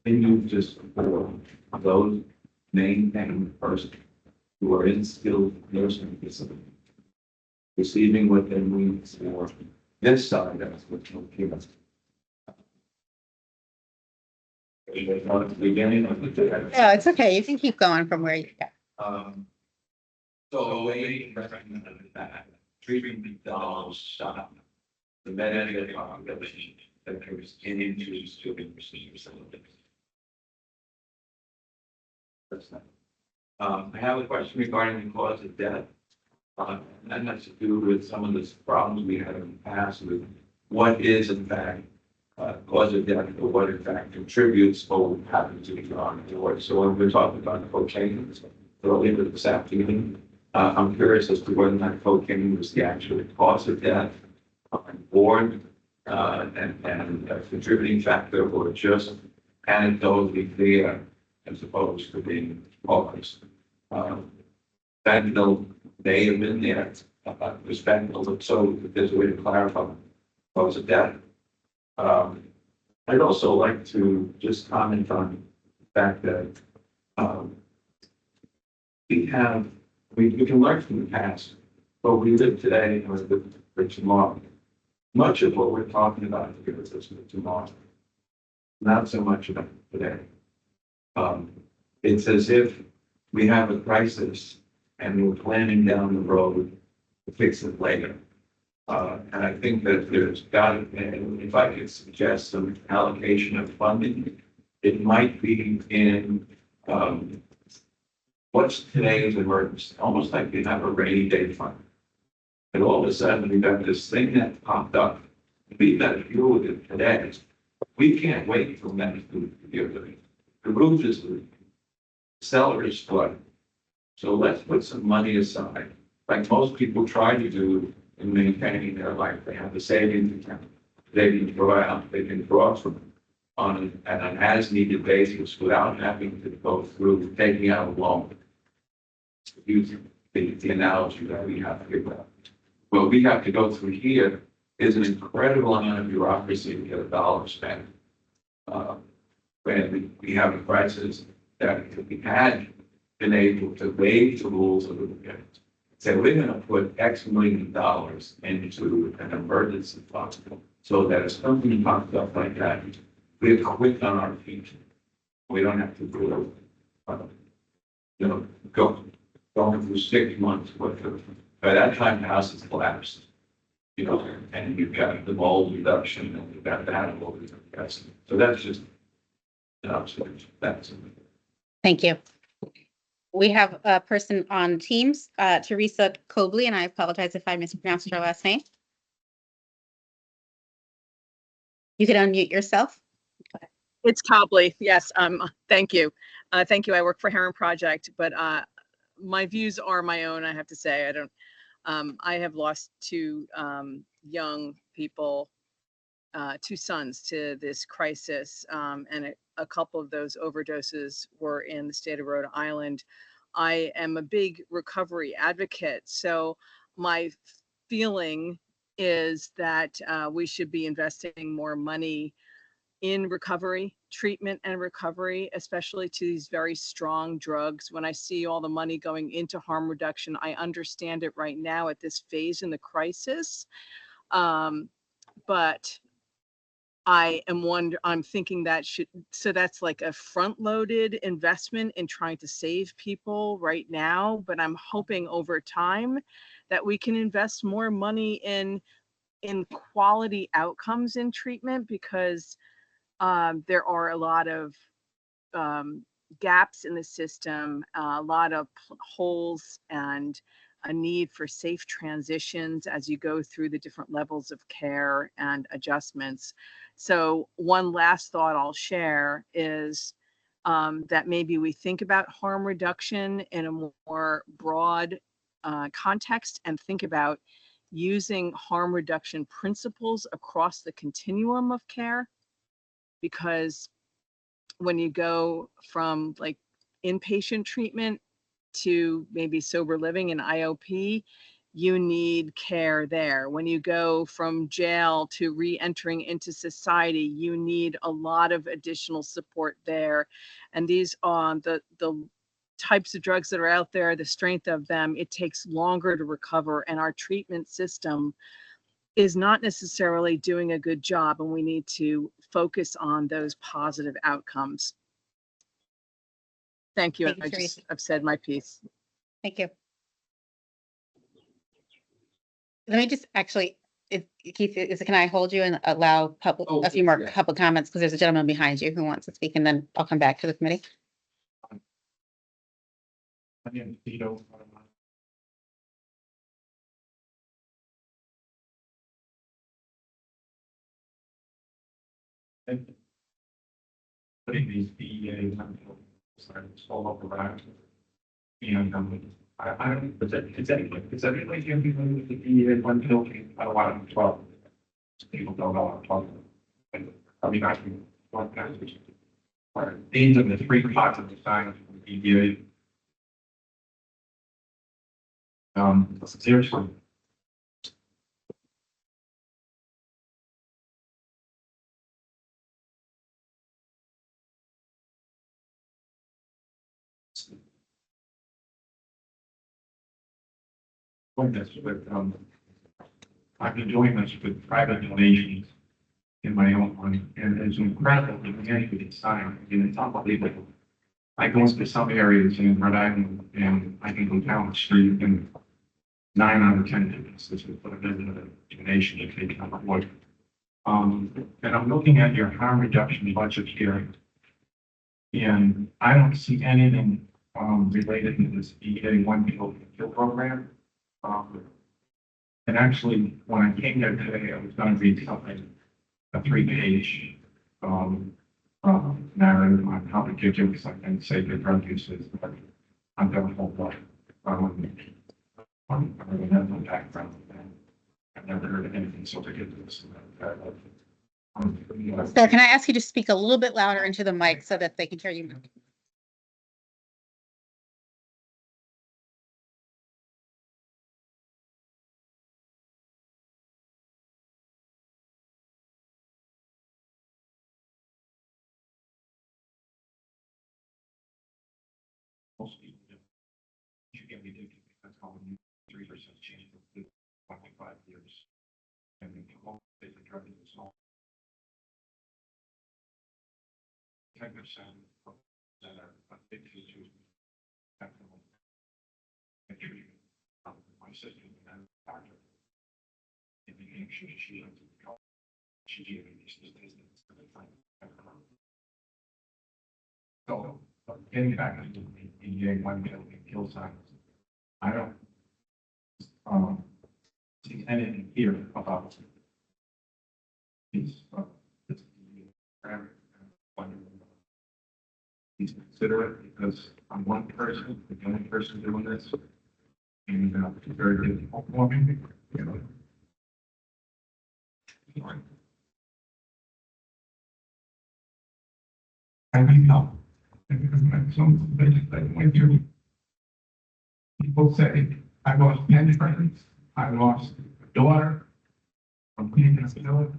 continue to support those main persons who are in skilled nursing facilities, receiving what they need for this side of what's okay. Beginning of the day. No, it's okay. You can keep going from where you got. So a way to recognize that treatment dollars stop the Medicare population that goes into skilled nursing facilities. That's not. I have a question regarding the cause of death. That has to do with some of the problems we had in the past with what is in fact cause of death or what in fact contributes or what happens to be on board. So when we're talking about cocaine earlier this afternoon, I'm curious as to whether or not cocaine was the actual cause of death on board and a contributing factor or just anecdotally there as opposed to being caused. Fentanyl may have been there, was fentanyl, so if there's a way to clarify cause of death. I'd also like to just comment on the fact that we can learn from the past, but we live today and we live for tomorrow. Much of what we're talking about here is for tomorrow, not so much about today. It's as if we have a crisis and we're planning down the road to fix it later. And I think that there's got to be, if I could suggest some allocation of funding, it might be in what's today's emergency, almost like you have a rainy day fund. And all of a sudden we've got this thing that popped up. We've got to deal with it today. We can't wait for next to deal with it. The roof is leaking. Cellar is flooded. So let's put some money aside, like most people try to do in maintaining their life. They have a savings account. They can draw from on an as-needed basis without having to go through taking out a loan. Using the analogy that we have here. What we have to go through here is an incredible amount of bureaucracy to get a dollar spent. When we have a crisis that if we had been able to waive the rules a little bit, say we're going to put X million dollars into an emergency fund so that if something pops up like that, we're quick on our feet. We don't have to do going through 6 months worth of, by that time the house has collapsed. And you've got the mold reduction and you've got that over there. So that's just an observation. That's Thank you. We have a person on Teams, Teresa Cobley, and I apologize if I mispronounced her last name. You can unmute yourself. It's Cobley. Yes. Thank you. Thank you. I work for Heron Project, but my views are my own. I have to say, I have lost two young people, two sons to this crisis, and a couple of those overdoses were in the state of Rhode Island. I am a big recovery advocate, so my feeling is that we should be investing more money in recovery, treatment and recovery, especially to these very strong drugs. When I see all the money going into harm reduction, I understand it right now at this phase in the crisis. But I'm thinking that so that's like a front-loaded investment in trying to save people right now, but I'm hoping over time that we can invest more money in in quality outcomes in treatment because there are a lot of gaps in the system, a lot of holes, and a need for safe transitions as you go through the different levels of care and adjustments. So one last thought I'll share is that maybe we think about harm reduction in a more broad context and think about using harm reduction principles across the continuum of care, because when you go from like inpatient treatment to maybe sober living and IOP, you need care there. When you go from jail to re-entering into society, you need a lot of additional support there. And these the types of drugs that are out there, the strength of them, it takes longer to recover, and our treatment system is not necessarily doing a good job, and we need to focus on those positive outcomes. Thank you. Thank you, Teresa. I've said my piece. Thank you. Let me just actually, Keith, can I hold you and allow a few more public comments? Because there's a gentleman behind you who wants to speak, and then I'll come back to the committee. My name is Vito. Putting these DEA signs all over around. And I don't, is anybody here familiar with the DEA one pill? I don't want to talk. People don't know what I'm talking about. I mean, I can one passage. These are the three parts of the signs from the DEA. Seriously. This with, I've been doing this with private donations in my own money, and it's incredible to me with the sign. I mean, it's unbelievable. I go into some areas in Rhode Island, and I can go down the street, and 9 out of 10 businesses will put a visit a donation if they can afford it. And I'm looking at your harm reduction budget here, and I don't see anything related to this EA one kill program. And actually, when I came there today, I was going to read something, a 3-page narrative on how to get you something, say your drug uses, but I'm going to hold up. I don't have no background. I've never heard of anything so ridiculous. Sir, can I ask you to speak a little bit louder into the mic so that they can hear you? Most people do. You get ridiculous. That's how we 3% change for 25 years. And the whole thing of drug use is all 10% of that are addicted to fentanyl and treatment. My sister and doctor in New Hampshire, she went to college. She gave me these statistics to find fentanyl. So, getting back to the EJ one kill signs, I don't see anything here about these. Please consider it because I'm one person, the only person doing this, and it's very difficult for me. You know. I need help. People say, I lost 10 friends, I lost a daughter from being in a village.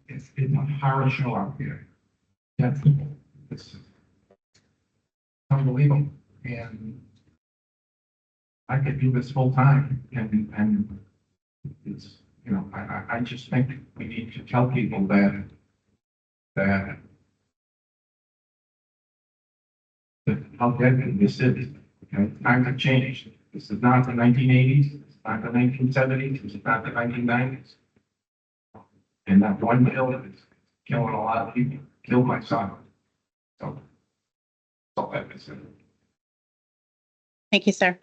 It's a horror show out here. That's it's unbelievable. And I could do this full time and it's, you know, I just think we need to tell people that how deadly this is. Okay, times have changed. This is not the 1980s. It's not the 1970s. This is not the 1990s. And that one pill is killing a lot of people, killed my son. So, that's all I can say. Thank you, sir.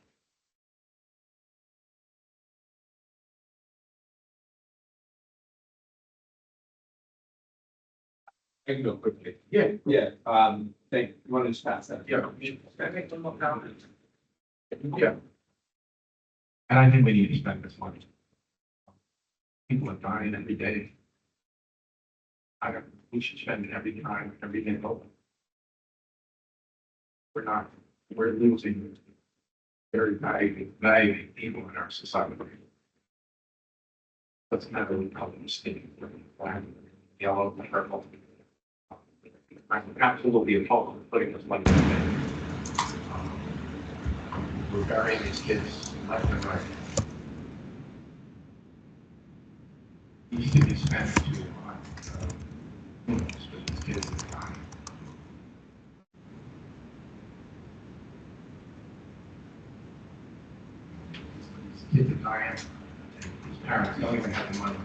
I can go quickly. Yeah, Yeah, you want to just pass that? yeah. Can I make one more comment? Yeah. And I think we need to spend this money. People are dying every day. We should spend it every time, every nickel. We're not, we're losing very valuable people in our society. Let's never become a mistake. Black, yellow, purple. I'm absolutely opposed to putting this money in. We're burying these kids left and right. These should be spent to these kids are dying. These kids are dying. These parents don't even have the money to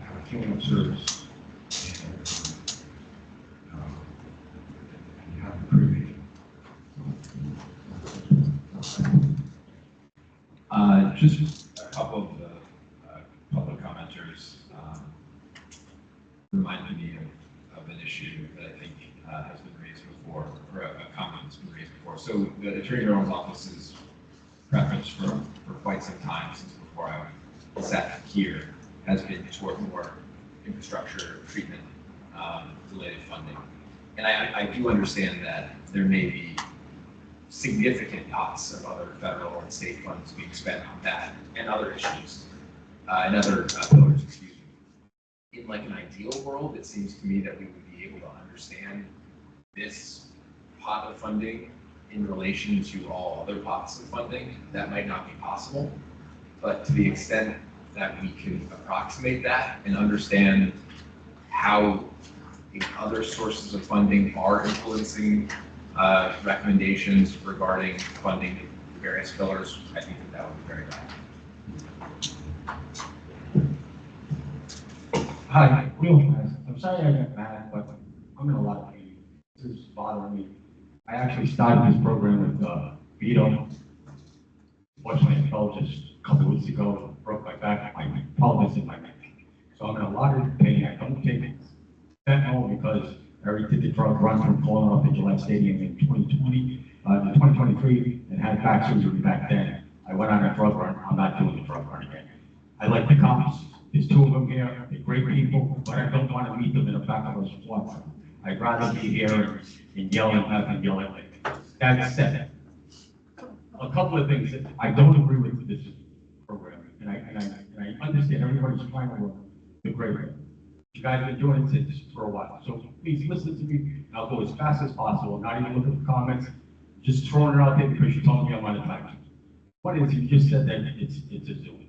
have a funeral service. And have a cremation. Just a couple of the public commenters reminded me of an issue that I think has been raised before, or a comment that's been raised before. So the Attorney General's office's preference for quite some time, since before I sat here, has been toward more infrastructure treatment related funding. And I do understand that there may be significant pots of other federal and state funds being spent on that and other issues, and other pillars, excuse me. In like an ideal world, it seems to me that we would be able to understand this pot of funding in relation to all other pots of funding. That might not be possible, but to the extent that we can approximate that and understand how the other sources of funding are influencing recommendations regarding funding the various pillars, I think that would be very valuable. Hi, real fast. I'm sorry I got mad, but I'm in a lot of pain. This is bothering me. I actually started this program with Vito. Fortunately, I fell just a couple of weeks ago, broke my back, my pelvis in my neck. So I'm in a lot of pain. I don't take fentanyl because I already did the drug run from falling off the Gillette Stadium in 2023, and had back surgery back then. I went on a drug run. I'm not doing the drug run again. I like the cops. There's two of them here. They're great people, but I don't want to meet them in the back of a SWAT car. I'd rather be here and yell and have them yell at me. That said, a couple of things that I don't agree with this program, and I understand everybody's trying to work the great way. You guys have been doing it since for a while, so please listen to me, and I'll go as fast as possible, not even look at the comments, just throwing it out there because you told me I'm out of time. What is, you just said that it's a Zoom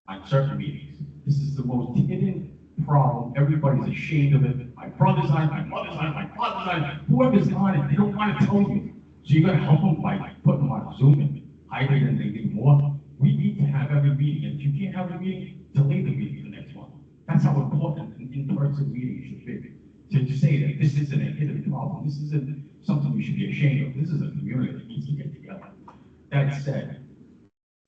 on certain meetings. This is the most hidden problem, everybody's ashamed of it. My brother's on it, my mother's on it, my father's on it, whoever's on it, they don't want to tell you. So you're gonna help them by putting them on Zoom and hiding and they need more. We need to have every meeting, and if you can't have a meeting, delay the meeting the next one. That's how important an in-person meeting should be. To say that this isn't a hidden problem, this isn't something we should be ashamed of, this is a community that needs to get together. That said,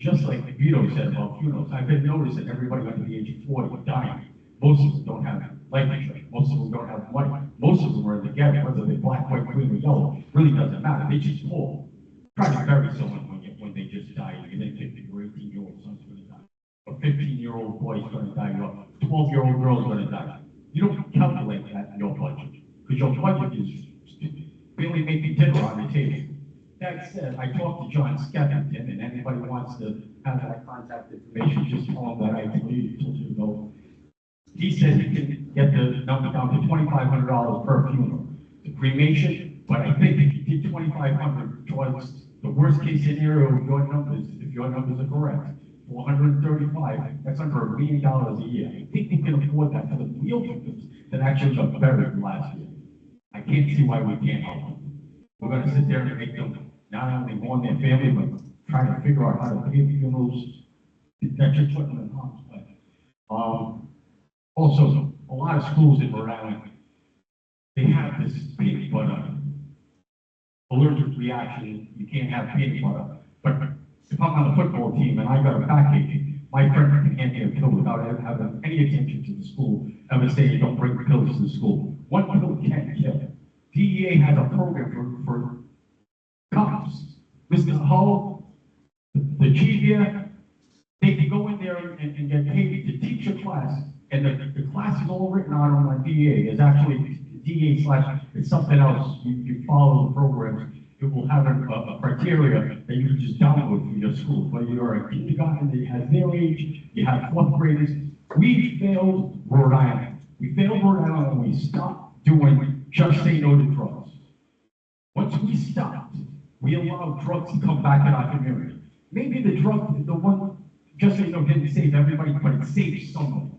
just like Vito said about funerals, I've been noticing everybody under the age of 40 are dying. Most of them don't have life insurance, most of them don't have money, most of them are in the ghetto, whether they're black, white, green, or yellow, really doesn't matter, they just pull. Try to bury someone when they just died, and then 18-year-old son's gonna die. A 15-year-old boy's gonna die, or a 12-year-old girl's gonna die. You don't calculate that in your budget, because your budget is barely making dinner on the table. That said, I talked to John Skeffington, and anybody wants to have that contact information, just tell him that I told you know. He said he can get the number down to $2,500 per funeral. The cremation, but I think if you did $2,500 towards the worst case scenario of your numbers, if your numbers are correct, 435, that's under $1 million a year. I think we can afford that for the real victims that actually got buried last year. I can't see why we can't help them. We're gonna sit there and make them not only mourn their family, but trying to figure out how to pay funerals. That's just putting them in harm's way. Also, a lot of schools in Rhode Island, they have this peanut butter allergic reaction. You can't have peanut butter. But if I'm on a football team and I got a backache, my friend can't get a pill without ever having any attention to the school, ever saying don't bring pills to the school. One pill can't kill. DEA has a program for cops. Mr. Hull, the chief here, they can go in there and get paid to teach a class, and the class is all written out on DEA. It's actually DEA / it's something else. You follow the program. It will have a criteria that you can just download from your school. Whether you're a kindergarten that has their age, you have fourth graders. We failed Rhode Island. We failed Rhode Island when we stopped doing just say no to drugs. Once we stopped, we allowed drugs to come back in our community. Maybe the drug, the one, just say no didn't save everybody, but it saved someone.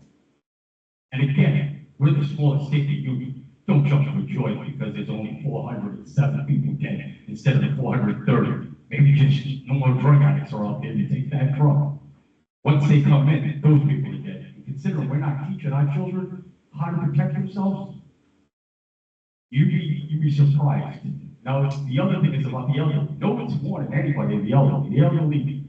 And again, we're the smallest state in the union. Don't jump for joy because there's only 407 people dead instead of the 430. Maybe just no more drug addicts are out there to take that drug. Once they come in, those people are dead. And consider we're not teaching our children how to protect themselves. You'd be surprised. Now, the other thing is about the elderly. No one's warning anybody of the elderly. The elderly,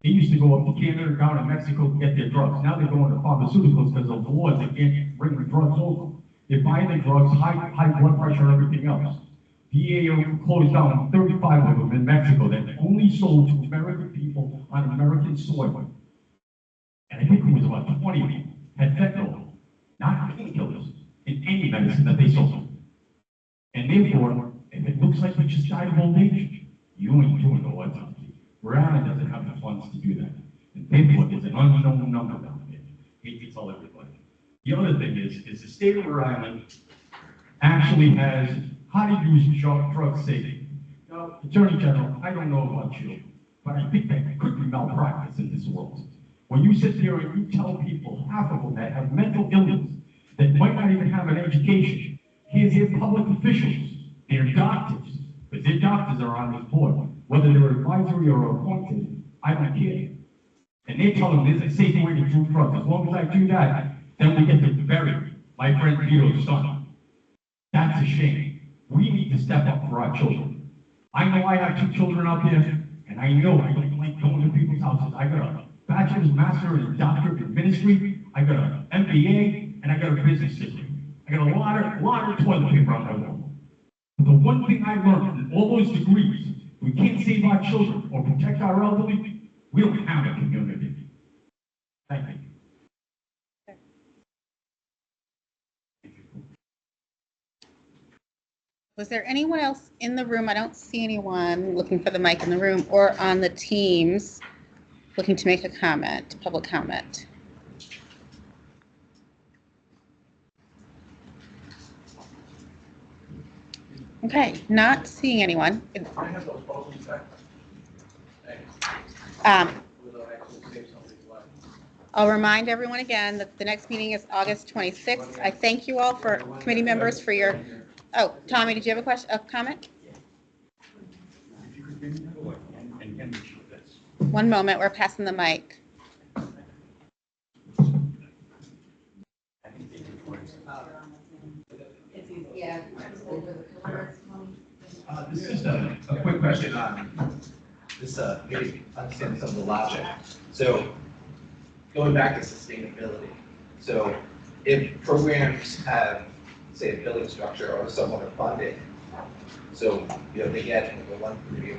they used to go up to Canada, down to Mexico to get their drugs. Now they're going to pharmaceuticals because of the wars. They can't bring the drugs over. They're buying the drugs, high blood pressure, everything else. DEA closed down 35 of them in Mexico that only sold to American people on American soil. And I think it was about 20 of them had fentanyl, not painkillers, in any medicine that they sold. And therefore, if it looks like you just died of old age, you ain't doing no autopsy. Rhode Island doesn't have the funds to do that. And therefore, there's an unknown number down there. Hate to tell everybody. The other thing is the state of Rhode Island actually has how to use drug safety. Now, Attorney General, I don't know about you, but I think that could be malpractice in this world. When you sit there and you tell people, half of them that have mental illness, that might not even have an education, here's public officials, they're doctors, because their doctors are on this board, whether they're advisory or appointed, I don't care. And they tell them there's a safe way to do drugs. As long as I do that, then we get to bury my friend Vito's son. That's a shame. We need to step up for our children. I know I have 2 children out there, and I know I don't like going to people's houses. I got a bachelor's, master, and a doctorate in ministry. I got an MBA, and I got a business degree. I got a lot of toilet paper on my wall. But the one thing I learned in all those degrees, we can't save our children or protect our elderly, we don't have a community. Thank you. Was there anyone else in the room? I don't see anyone looking for the mic in the room or on the Teams looking to make a comment, public comment. Okay, not seeing anyone. I'll remind everyone again that the next meeting is August 26th. I thank you all for committee members for your, oh, Tommy, did you have a comment? One moment, we're passing the mic. This is just a quick question on this, maybe understand some of the logic. So going back to sustainability. So if programs have, say, a billing structure or somewhat of funding, so, they get a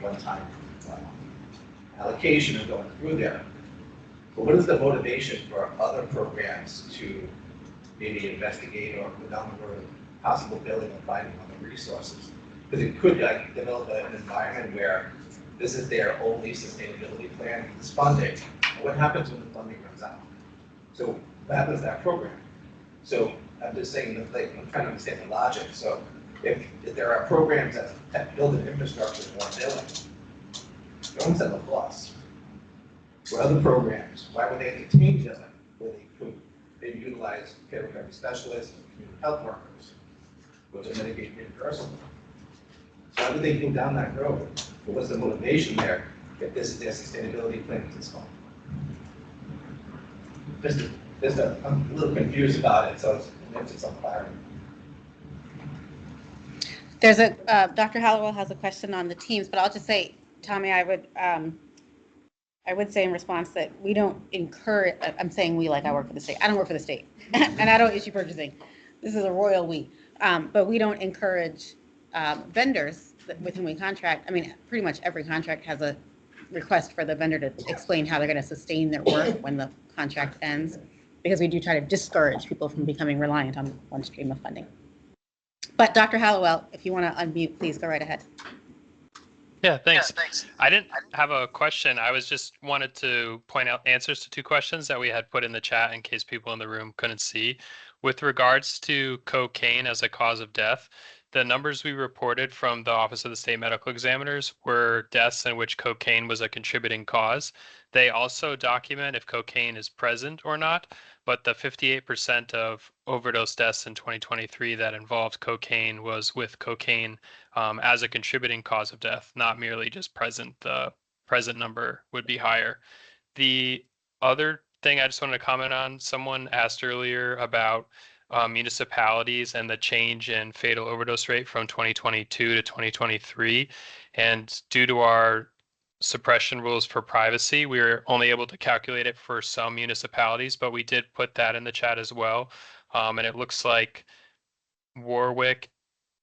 one-time allocation of going through there. But what is the motivation for other programs to maybe investigate or put down the road possible billing and finding other resources? Because it could develop an environment where this is their only sustainability plan, this funding. And what happens when the funding runs out? So what happens to that program? So I'm just saying, I'm trying to understand the logic. So if there are programs that build an infrastructure for billing, they almost have a loss. For other programs, why would they entertain billing where they could maybe utilize care recovery specialists and community health workers, which are Medicaid reimbursable? So why would they go down that road? But what's the motivation there if this is their sustainability plan at this point? Just I'm a little confused about it, so it's some clarity. There's a, Dr. Hallowell has a question on the teams, but I'll just say, Tommy, I would say in response that we don't encourage, I'm saying we like I work for the state. I don't work for the state and I don't issue purchasing. This is a royal we. But we don't encourage vendors with whom we contract. I mean, pretty much every contract has a request for the vendor to explain how they're going to sustain their work when the contract ends, because we do try to discourage people from becoming reliant on one stream of funding. But Dr. Hallowell, if you want to unmute, please go right ahead. Yeah, thanks. I didn't have a question. I was just wanted to point out answers to two questions that we had put in the chat in case people in the room couldn't see. With regards to cocaine as a cause of death, the numbers we reported from the Office of the State Medical Examiners were deaths in which cocaine was a contributing cause. They also document if cocaine is present or not, but the 58% of overdose deaths in 2023 that involved cocaine was with cocaine as a contributing cause of death, not merely just present. The present number would be higher. The other thing I just wanted to comment on, someone asked earlier about municipalities and the change in fatal overdose rate from 2022 to 2023. And due to our suppression rules for privacy, we were only able to calculate it for some municipalities, but we did put that in the chat as well. And it looks like Warwick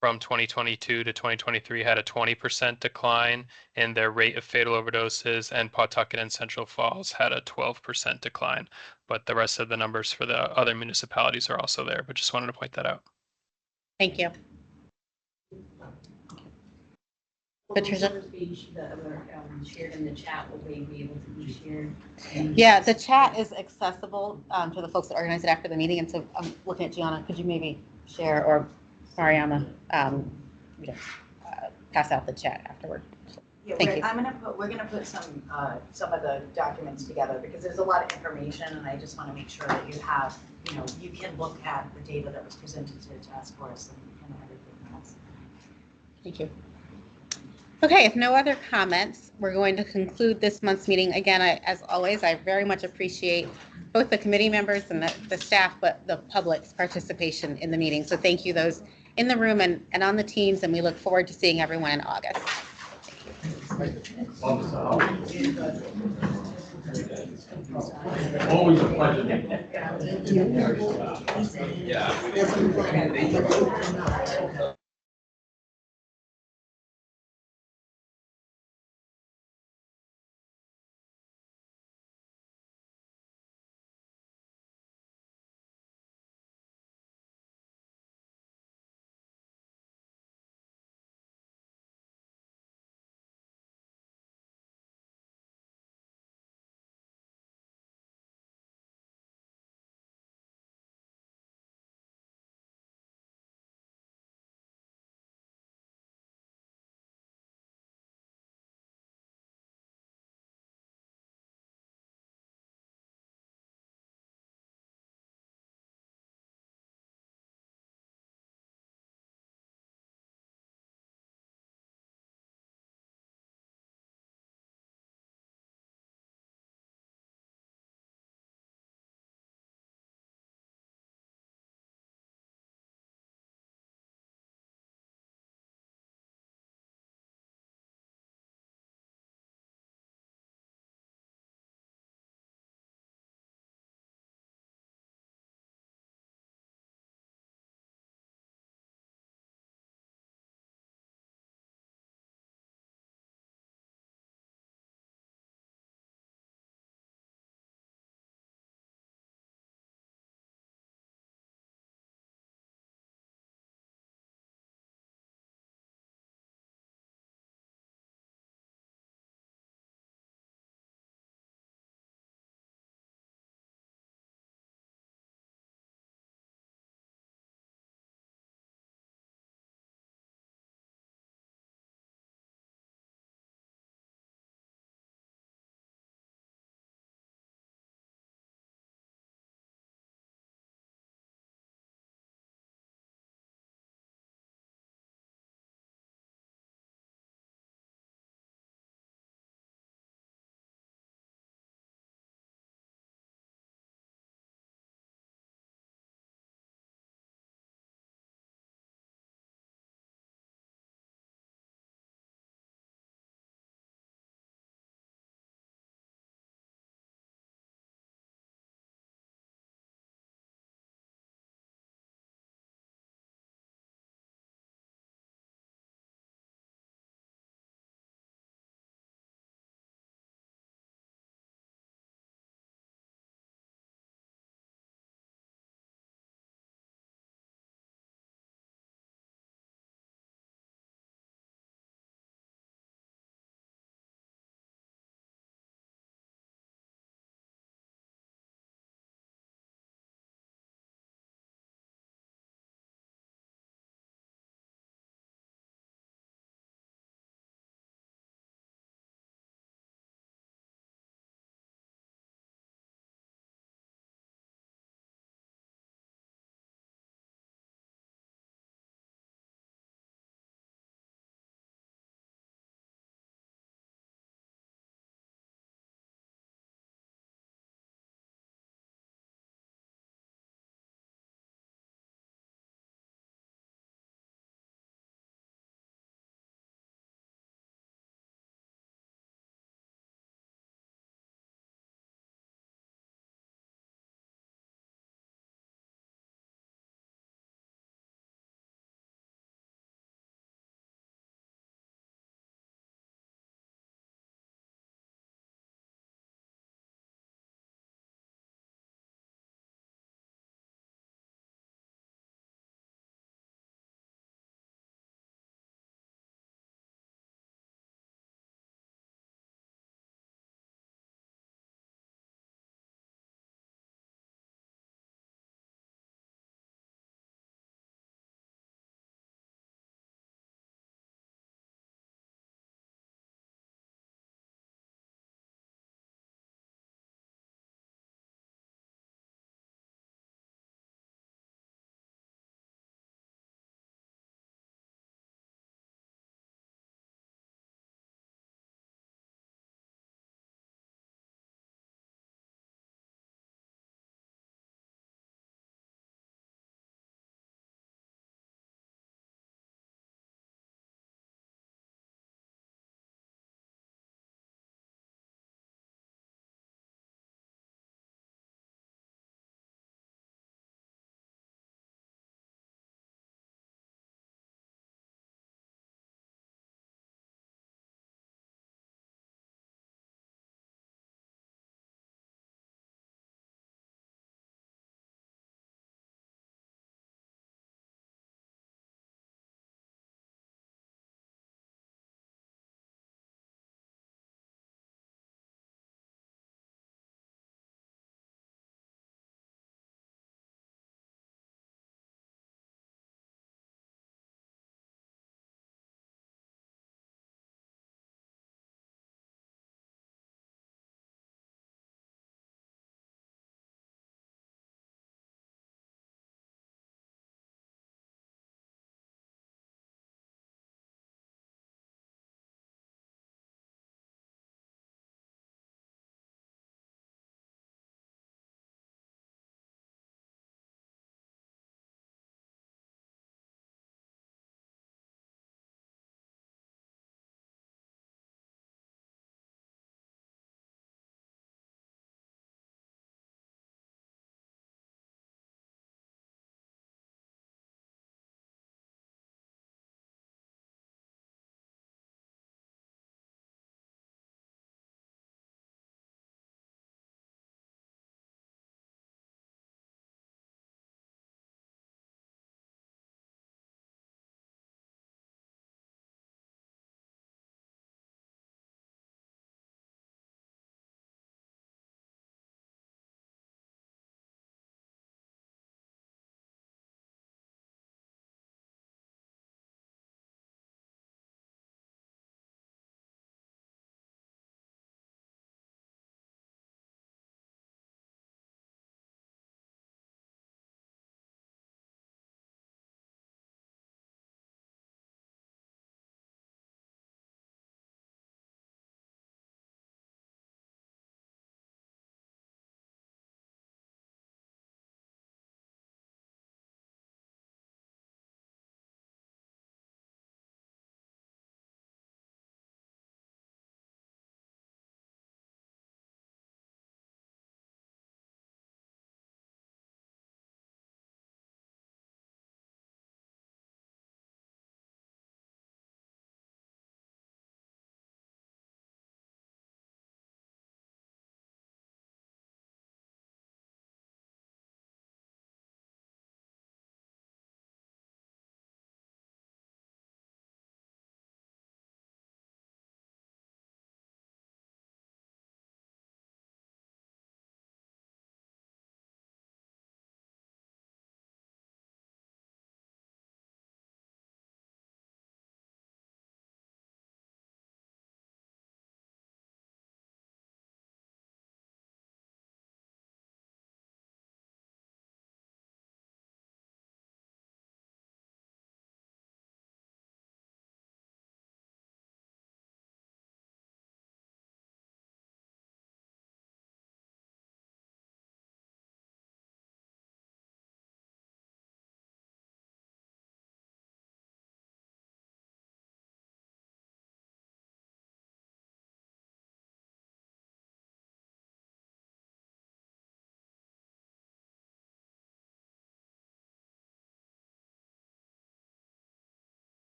from 2022 to 2023 had a 20% decline in their rate of fatal overdoses, and Pawtucket and Central Falls had a 12% decline. But the rest of the numbers for the other municipalities are also there, but just wanted to point that out. Thank you. Patricia? Shared in the chat, will they be able to be shared? Yeah, the chat is accessible to the folks that organize it after the meeting. And so I'm looking at Gianna. Could you maybe share, or Mariama, pass out the chat afterward? Yeah, Thank you. we're gonna put some of the documents together because there's a lot of information and I just want to make sure that you have, you can look at the data that was presented to the task force and everything else. Thank you. Okay, if no other comments, we're going to conclude this month's meeting. Again, as always, I very much appreciate both the committee members and the staff, but the public's participation in the meeting. So thank you, those in the room and on the teams, and we look forward to seeing everyone in August. Always a pleasure. Yeah.